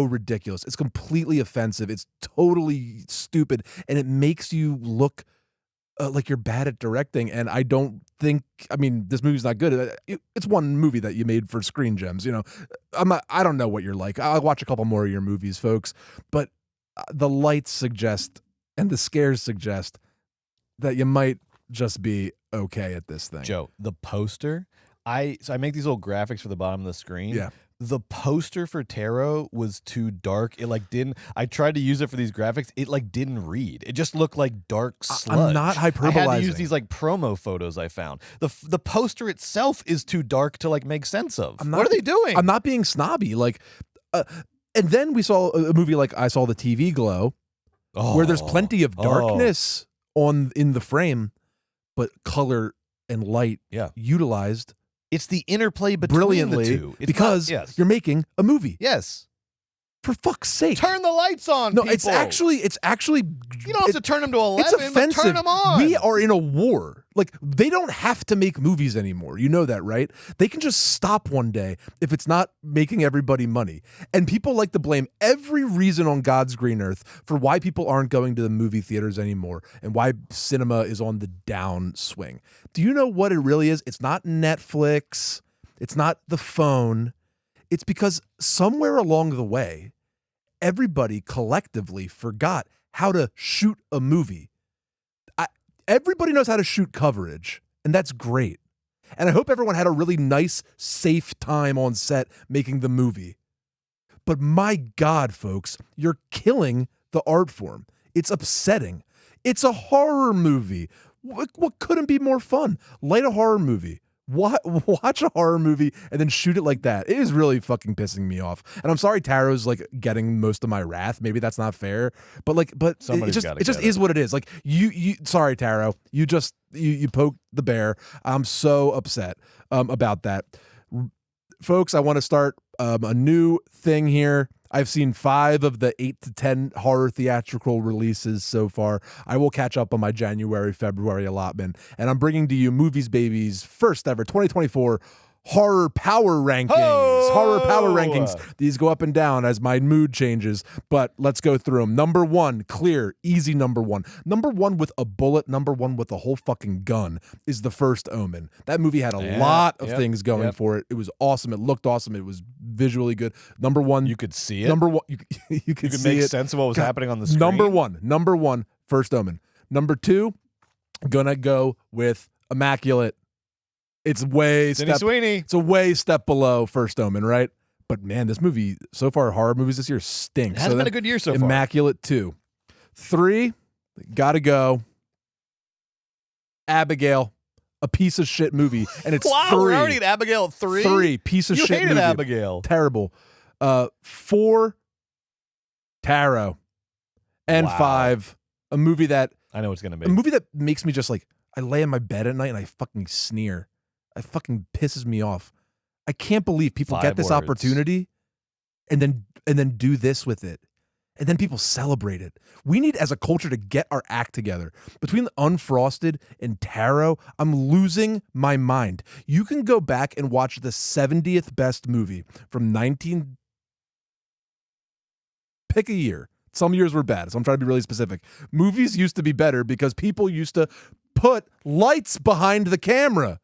ridiculous. It's completely offensive. It's totally stupid, and it makes you look like you're bad at directing. And I don't think, this movie's not good. It's one movie that you made for Screen Gems. I don't know what you're like. I'll watch a couple more of your movies, folks. But the lights suggest and the scares suggest that you might just be okay at this thing. Joe, the poster, I make these little graphics for the bottom of the screen. Yeah. The poster for Tarot was too dark. It I tried to use it for these graphics. It didn't read. It just looked like dark sludge. I'm not hyperbolizing. I had to use these promo photos I found. The poster itself is too dark to make sense of. What are they doing? I'm not being snobby. And then we saw a movie I saw the TV Glow, where there's plenty of darkness in the frame, but color and light utilized. It's the interplay between brilliantly the two. Because you're making a movie. Yes. For fuck's sake. Turn the lights on, No, people. it's actually You don't have to turn them to 11. It's offensive. But turn them on. We are in a war. They don't have to make movies anymore. You know that, right? They can just stop one day if it's not making everybody money. And people like to blame every reason on God's green earth for why people aren't going to the movie theaters anymore and why cinema is on the downswing. Do you know what it really is? It's not Netflix. It's not the phone. It's because somewhere along the way, everybody collectively forgot how to shoot a movie. Everybody knows how to shoot coverage, and that's great. And I hope everyone had a really nice, safe time on set making the movie. But my God, folks, you're killing the art form. It's upsetting. It's a horror movie. What couldn't be more fun? Light a horror movie. Watch a horror movie and then shoot it like that. It is really fucking pissing me off. And I'm sorry Taro's like getting most of my wrath. Maybe that's not fair. But it just is what it is. Like you sorry Taro. You poked the bear. I'm so upset about that. Folks, I want to start a new thing here. I've seen 5 of the 8 to 10 horror theatrical releases so far. I will catch up on my January, February allotment. And I'm bringing to you Movies Baby's first ever 2024 horror power rankings. Oh! Horror power rankings. These go up and down as my mood changes, but let's go through them. Number 1, clear, easy number 1. Number 1 with a bullet, number 1 with a whole fucking gun is The First Omen. That movie had a lot of things going for it. It was awesome. It looked awesome. It was visually good. Number 1. You could see it. Number 1. You could see make it. sense of what was happening on the screen. Number 1. First Omen. Number 2, gonna go with Immaculate. It's it's a way step below First Omen, right? But man, this movie so far, horror movies this year stink. It hasn't been a good year so far. Immaculate 2. 3, gotta go. Abigail, a piece of shit movie, and it's wow, 3. We're already at Abigail at 3. 3, piece of you shit hated movie. Abigail. Terrible. 4, Taro, and 5, a movie that I know it's gonna be. A movie that makes me just like I lay in my bed at night and I fucking sneer. It fucking pisses me off. I can't believe people 5 get this words. opportunity and then do this with it. And then people celebrate it. We need as a culture to get our act together. Between Unfrosted and Taro, I'm losing my mind. You can go back and watch the 70th best movie from pick a year. Some years were bad, so I'm trying to be really specific. Movies used to be better because people used to put lights behind the camera.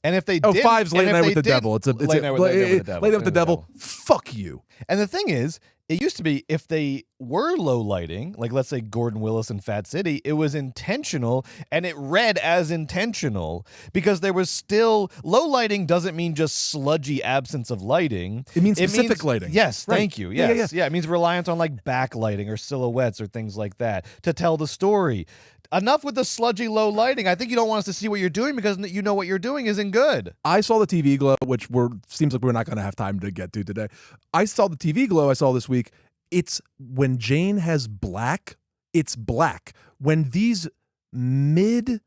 And if they 5's Late Night with the Devil. It's Late Night with the Devil. Fuck you. And the thing is, it used to be if they were low lighting, like let's say Gordon Willis in Fat City, it was intentional and it read as intentional because there was still low lighting doesn't mean just sludgy absence of lighting. It means specific lighting. Yes, right. Thank you. Yes. Yeah, it means reliance on like backlighting or silhouettes or things like that to tell the story. Enough with the sludgy low lighting. I think you don't want us to see what you're doing because you know what you're doing isn't good. I saw the TV glow, which seems like we're not going to have time to get to today. I saw the TV glow I saw this week. It's when Jane has black, it's black. When these mid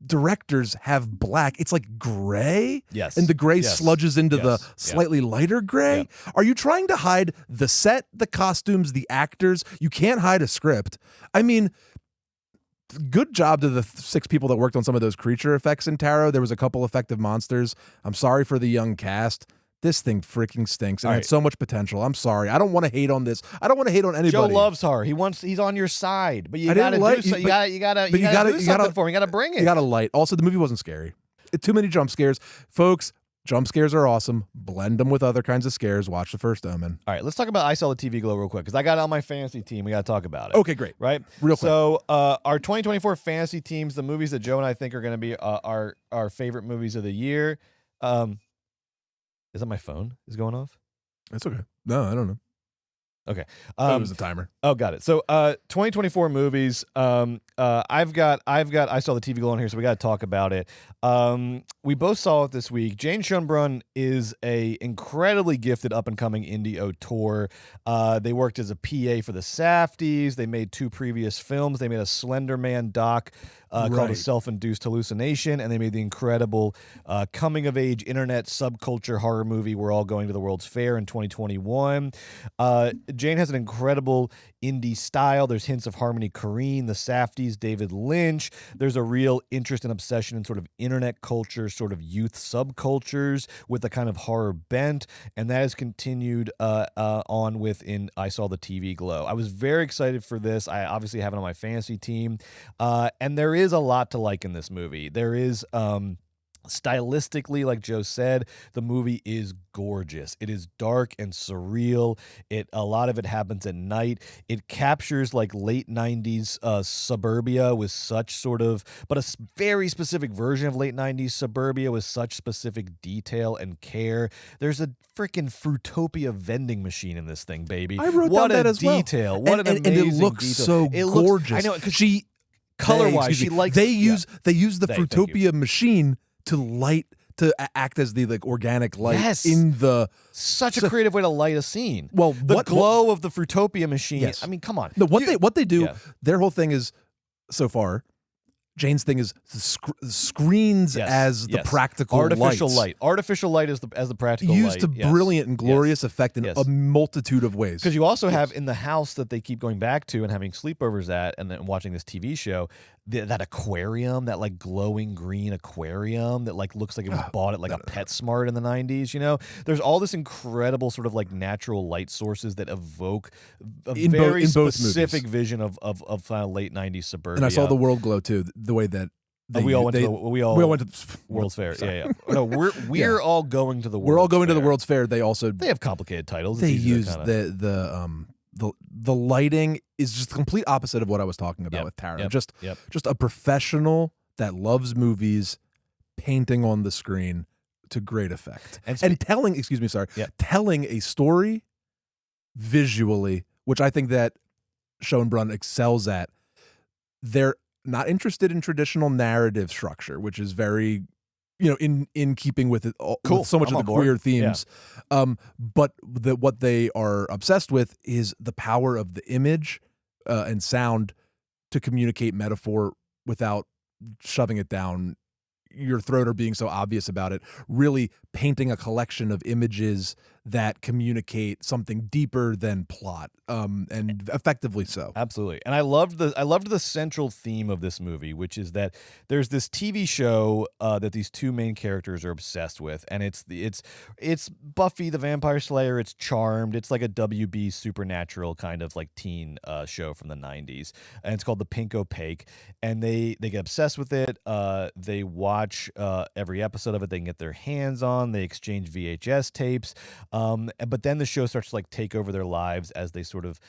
directors have black, it's like gray. Yes. And the gray sludges into the slightly lighter gray. Yeah. Are you trying to hide the set, the costumes, the actors? You can't hide a script. I mean, good job to the 6 people that worked on some of those creature effects in Taro. There was a couple effective monsters. I'm sorry for the young cast. This thing freaking stinks and had so much potential. I'm sorry. I don't want to hate on this. I don't want to hate on anybody. Joe loves her. He's on your side, but you gotta do something. You gotta do something for him. You gotta bring it. You gotta light. Also, the movie wasn't scary. Too many jump scares, folks. Jump scares are awesome. Blend them with other kinds of scares. Watch The First Omen. All right, let's talk about I Saw the TV Glow real quick because I got it on my fantasy team. We got to talk about it. Okay, great. Right? Real quick. So our 2024 fantasy teams, the movies that Joe and I think are going to be our favorite movies of the year. Is that my phone is going off? It's okay. No, I don't know. Okay. It was a timer. Oh, got it. So 2024 movies. I've got I Saw the TV Glow on here, so we got to talk about it. We both saw it this week. Jane Schoenbrunn is a incredibly gifted up-and-coming indie auteur. They worked as a PA for the Safdies. They made 2 previous films. They made a Slender Man doc called A Self-Induced Hallucination, and they made the incredible coming-of-age internet subculture horror movie We're All Going to the World's Fair in 2021. Jane has an incredible indie style. There's hints of Harmony Korine, the Safdies, David Lynch. There's a real interest and obsession in sort of internet culture, sort of youth subcultures with a kind of horror bent, and that has continued on within I Saw the TV Glow. I was very excited for this. I obviously have it on my fantasy team, and there is a lot to like in this movie. There is stylistically, like Joe said, the movie is gorgeous. It is dark and surreal. A lot of it happens at night. It captures like late 90s suburbia with such sort of, but a very specific version of late 90s suburbia with such specific detail and care. There's a freaking Fruitopia vending machine in this thing, baby. I wrote down that as well. What a detail. What an amazing and it looks detail. so gorgeous. I know, because she color-wise, she likes... They use the Fruitopia machine act as the like organic light Yes. in the Such a creative way to light a scene. Well, the glow of the Fruitopia machine. Yes. I mean, come on. No, what they do, Yeah. their whole thing is so far. Jane's thing is screens as the practical artificial lights. light. Artificial light as the practical Used light. to brilliant and glorious effect in a multitude of ways. Because you also have in the house that they keep going back to and having sleepovers at, and then watching this TV show, that aquarium, that like glowing green aquarium that like looks like it was bought at like a PetSmart in the 90s. You know, there's all this incredible sort of like natural light sources that evoke a very specific vision of late 90s suburbia. And I saw the world glow too. The way that we all went to the World's Fair. Sorry. Yeah. No, we're all going to the. We're all going to the World's Fair. They have complicated titles. They use the lighting is just the complete opposite of what I was talking about with Tara. Just a professional that loves movies, painting on the screen to great effect, and telling a story visually, which I think that Schoenbrunn excels at. They're not interested in traditional narrative structure, which is very, in keeping with it, with so much of the queer themes. Yeah. But what they are obsessed with is the power of the image and sound to communicate metaphor without shoving it down your throat or being so obvious about it. Really painting a collection of images that communicate something deeper than plot, and effectively so. Absolutely. And I loved the central theme of this movie, which is that there's this TV show that these two main characters are obsessed with, and it's Buffy the Vampire Slayer. It's Charmed. It's like a WB Supernatural kind of like teen show from the 90s, and it's called The Pink Opaque. And they get obsessed with it. They watch every episode of it they can get their hands on. They exchange VHS tapes. But then the show starts to like take over their lives as they sort of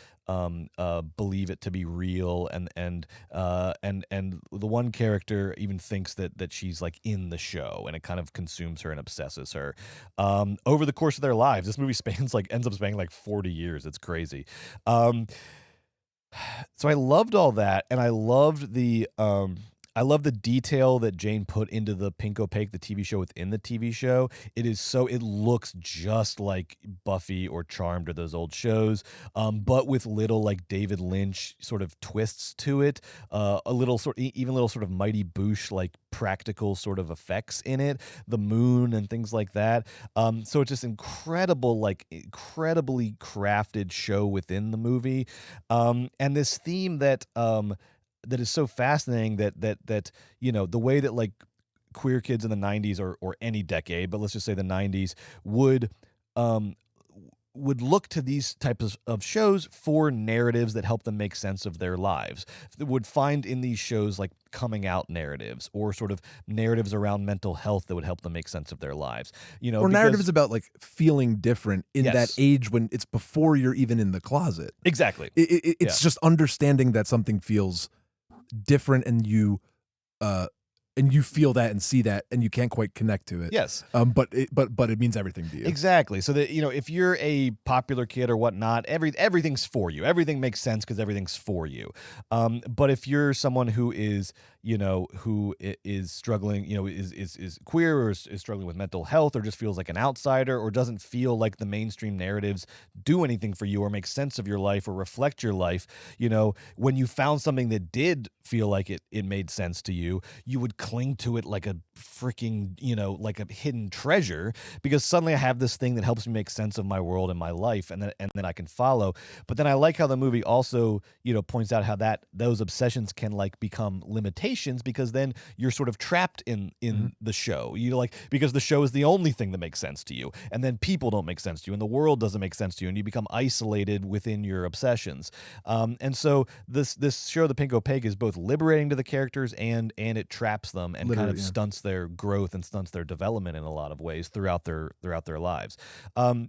believe it to be real, and the one character even thinks that she's like in the show, and it kind of consumes her and obsesses her. Over the course of their lives, this movie ends up spanning like 40 years. It's crazy. So I loved all that, and I loved the detail that Jane put into the Pink Opaque, the TV show within the TV show. It looks just like Buffy or Charmed or those old shows, but with little like David Lynch sort of twists to it, little sort of Mighty Boosh like practical sort of effects in it, the moon and things like that. So it's just incredibly crafted show within the movie, and this theme that is so fascinating that the way that like queer kids in the 90s or any decade, but let's just say the 90s would look to these types of shows for narratives that help them make sense of their lives. They would find in these shows like coming out narratives or sort of narratives around mental health that would help them make sense of their lives. Or narratives about like feeling different in that age when it's before you're even in the closet. Exactly. It's just understanding that something feels different, and you feel that and see that, and you can't quite connect to it. Yes. But it means everything to you. Exactly. So that if you're a popular kid or whatnot, everything's for you. Everything makes sense because everything's for you. But if you're someone who is who is struggling, is queer or is struggling with mental health, or just feels like an outsider, or doesn't feel like the mainstream narratives do anything for you or make sense of your life or reflect your life, when you found something that did feel like it made sense to you, you would cling to it like a freaking, like a hidden treasure, because suddenly I have this thing that helps me make sense of my world and my life, and then I can follow. But then I like how the movie also, points out how those obsessions can like become limitations, because then you're sort of trapped in the show. Because the show is the only thing that makes sense to you, and then people don't make sense to you, and the world doesn't make sense to you, and you become isolated within your obsessions. And so this show, The Pink Opaque, is both liberating to the characters and it traps them and kind of stunts their growth and stunts their development in a lot of ways throughout their lives.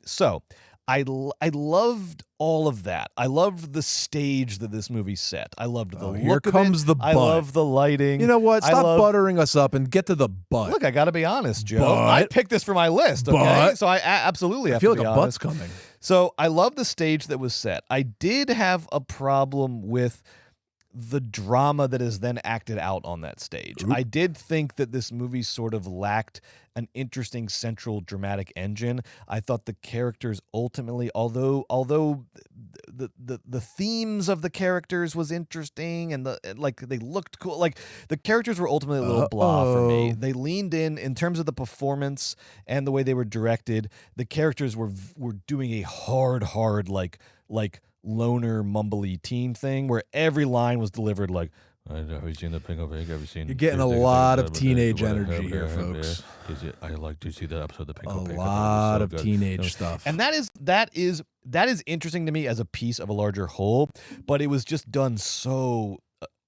So I loved all of that. I loved the stage that this movie set. I loved the look here of comes it. the butt. I love the lighting. You know what? Stop buttering us up and get to the butt. Look, I got to be honest, Joe. I picked this for my list, okay? So I absolutely have to be honest. I feel like a butt's coming. So I love the stage that was set. I did have a problem with the drama that is then acted out on that stage. I did think that this movie sort of lacked an interesting central dramatic engine. I thought the characters ultimately, although the themes of the characters was interesting and they looked cool, like the characters were ultimately a little blah for me. They leaned in terms of the performance and the way they were directed. The characters were doing a hard like loner mumbly teen thing where every line was delivered like, have you seen the Pinko Pig? Have you seen? You're getting a lot of teenage energy here, folks. I like to see the episode of the Pinko Pig. A lot of teenage stuff, and that is interesting to me as a piece of a larger whole. But it was just done so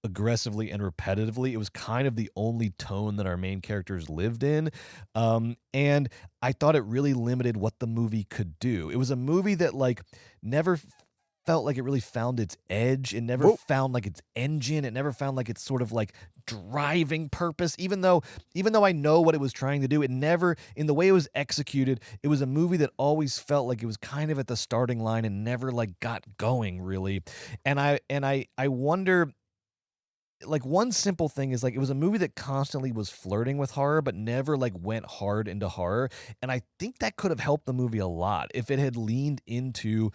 aggressively and repetitively. It was kind of the only tone that our main characters lived in, and I thought it really limited what the movie could do. It was a movie that never felt like it really found its edge. It never found like its engine. It never found like its sort of driving purpose. Even though I know what it was trying to do, it never, in the way it was executed, it was a movie that always felt like it was kind of at the starting line and never got going really. And I wonder, one simple thing is it was a movie that constantly was flirting with horror but never went hard into horror, and I think that could have helped the movie a lot if it had leaned into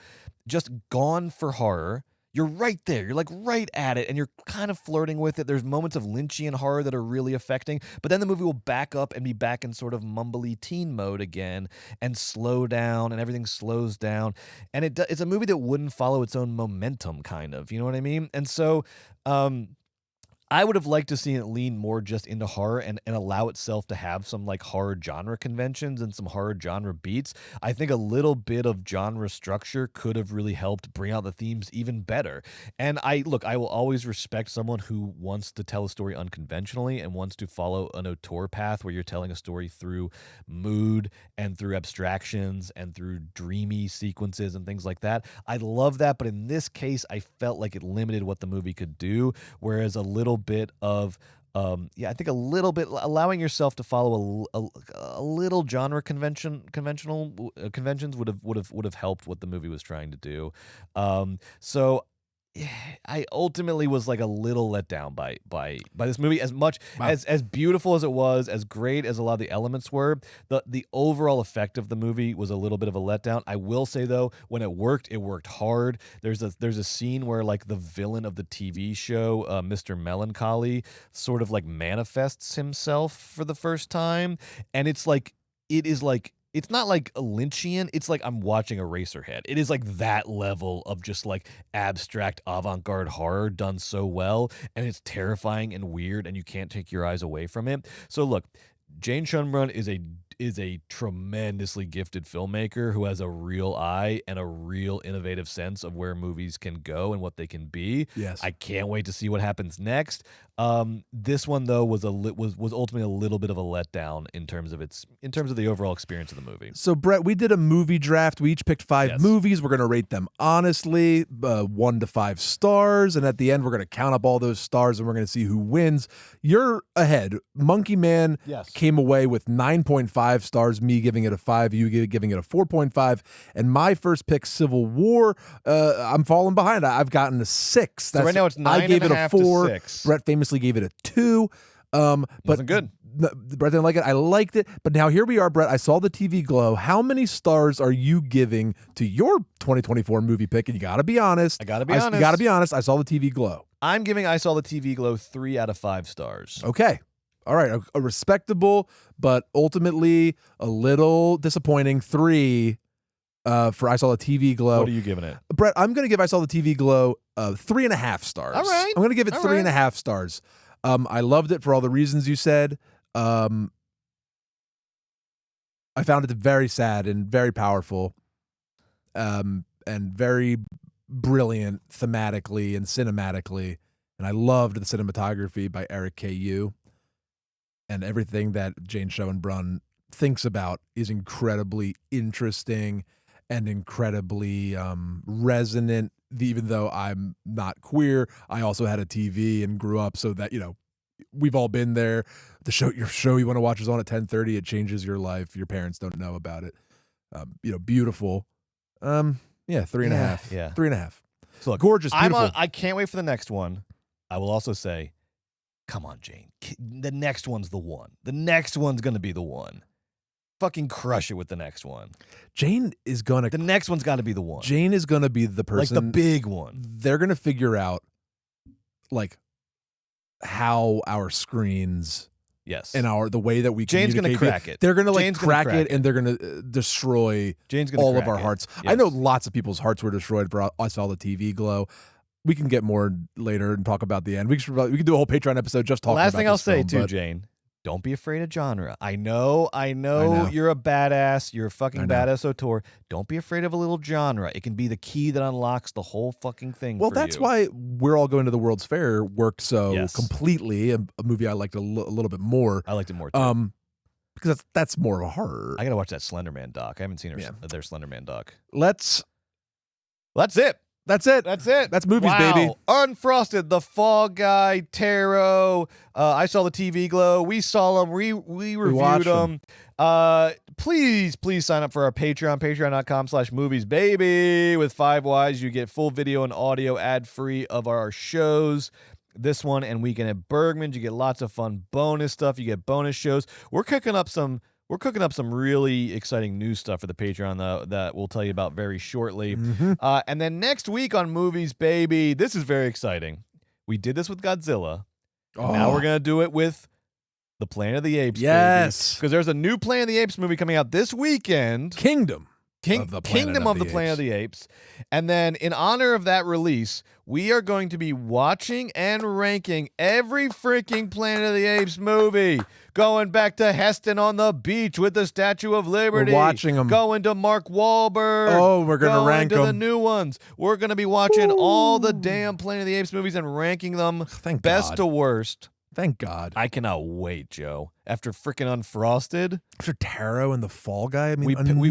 just gone for horror. You're right there. You're right at it, and you're kind of flirting with it. There's moments of Lynchian horror that are really affecting, but then the movie will back up and be back in sort of mumbly teen mode again and slow down, and everything slows down. And it's a movie that wouldn't follow its own momentum, kind of. You know what I mean? And so I would have liked to see it lean more just into horror and allow itself to have some horror genre conventions and some horror genre beats. I think a little bit of genre structure could have really helped bring out the themes even better. And I will always respect someone who wants to tell a story unconventionally and wants to follow an auteur path where you're telling a story through mood and through abstractions and through dreamy sequences and things like that. I love that, but in this case, I felt like it limited what the movie could do, whereas a little bit of I think a little bit allowing yourself to follow a little genre conventions would have helped what the movie was trying to do. So I ultimately was a little let down by this movie. As much as beautiful as it was, as great as a lot of the elements were, the overall effect of the movie was a little bit of a letdown. I will say though, when it worked hard. There's a scene where the villain of the TV show, Mr. Melancholy, sort of manifests himself for the first time, and it's it's not a Lynchian. It's I'm watching Eraserhead. It is that level of just abstract avant-garde horror done so well, and it's terrifying and weird, and you can't take your eyes away from it. So look, Jane Schoenbrunn is a tremendously gifted filmmaker who has a real eye and a real innovative sense of where movies can go and what they can be. Yes, I can't wait to see what happens next. This one though was ultimately a little bit of a letdown in terms of the overall experience of the movie. So Brett, we did a movie draft. We each picked 5 movies. We're going to rate them honestly, 1 to 5 stars, and at the end we're going to count up all those stars and we're going to see who wins. You're ahead. Monkey Man came away with 9.5 stars, me giving it a 5, you giving it a 4.5, and my first pick, Civil War, I'm falling behind. I've gotten a 6. So right now it's 9.5 I gave it a 4. to 6. Brett famously gave it a 2. But wasn't good. Brett didn't like it. I liked it. But now here we are, Brett. I saw the TV glow. How many stars are you giving to your 2024 movie pick? And you got to be honest. I got to be honest. You got to be honest. I saw the TV glow. I'm giving I Saw the TV Glow 3 out of 5 stars. Okay. All right. A respectable, but ultimately a little disappointing 3 for I Saw the TV Glow. What are you giving it? Brett, I'm going to give I Saw the TV Glow 3.5 stars. All right. I'm going to give it 3.5 stars. I loved it for all the reasons you said. I found it very sad and very powerful, and very brilliant thematically and cinematically. And I loved the cinematography by Eric K.U. And everything that Jane Schoenbrunn thinks about is incredibly interesting and incredibly resonant. Even though I'm not queer, I also had a TV and grew up, so that, we've all been there. Your show you want to watch is on at 10:30. It changes your life. Your parents don't know about it. Beautiful. 3.5. Yeah. 3.5. So look, gorgeous. Beautiful. I can't wait for the next one. I will also say, come on, Jane. The next one's the one. The next one's going to be the one. Fucking crush it with the next one. Jane is going to... The next one's got to be the one. Jane is going to be the person... Like the big one. They're going to figure out, like, how our screens... Yes. And the way that we Jane's communicate. Jane's going to crack it. They're going to, like, crack it, and they're going to destroy all of our hearts. Yes. I know lots of people's hearts were destroyed for I Saw the TV Glow. We can get more later and talk about the end. We can do a whole Patreon episode just talking about Last thing I'll say, film, too, Jane. Don't be afraid of genre. I know you're a badass. You're a fucking badass auteur. Don't be afraid of a little genre. It can be the key that unlocks the whole fucking thing. Well, that's why We're All Going to the World's Fair worked so completely. A movie I liked a little bit more. I liked it more too. Because that's more of a horror. I gotta watch that Slender Man doc. I haven't seen their Slender Man doc. That's it. That's it. That's movies, baby. Unfrosted, The Fall Guy, Tarot. I Saw the TV Glow. We saw them. We reviewed them. Please sign up for our Patreon. Patreon.com/moviesbaby. With 5 Ys, you get full video and audio ad-free of our shows. This one and Weekend at Bergman's. You get lots of fun bonus stuff. You get bonus shows. We're cooking up some really exciting new stuff for the Patreon that we'll tell you about very shortly. And then next week on Movies Baby, this is very exciting. We did this with Godzilla. Now we're going to do it with the Planet of the Apes. Yes. Because there's a new Planet of the Apes movie coming out this weekend. Kingdom of the Planet of the Apes. And then in honor of that release, we are going to be watching and ranking every freaking Planet of the Apes movie. Going back to Heston on the beach with the Statue of Liberty. We're watching them. Going to Mark Wahlberg. Oh, we're going to rank them. Going to the new ones. We're going to be watching all the damn Planet of the Apes movies and ranking them best to worst. Thank God. I cannot wait, Joe. After freaking Unfrosted. After Tarot and The Fall Guy. I mean, we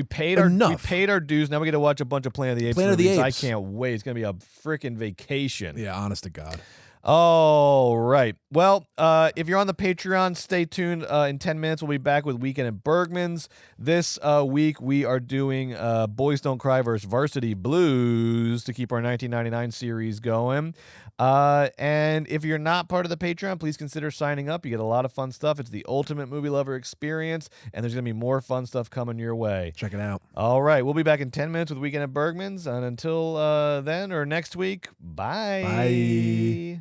paid our dues. Now we get to watch a bunch of Planet of the Apes movies. I can't wait. It's going to be a freaking vacation. Yeah, honest to God. All right. Well, if you're on the Patreon, stay tuned. In 10 minutes, we'll be back with Weekend at Bergman's. This week, we are doing Boys Don't Cry vs. Varsity Blues to keep our 1999 series going. And if you're not part of the Patreon, please consider signing up. You get a lot of fun stuff. It's the ultimate movie lover experience, and there's going to be more fun stuff coming your way. Check it out. All right. We'll be back in 10 minutes with Weekend at Bergman's. And until then or next week, bye. Bye.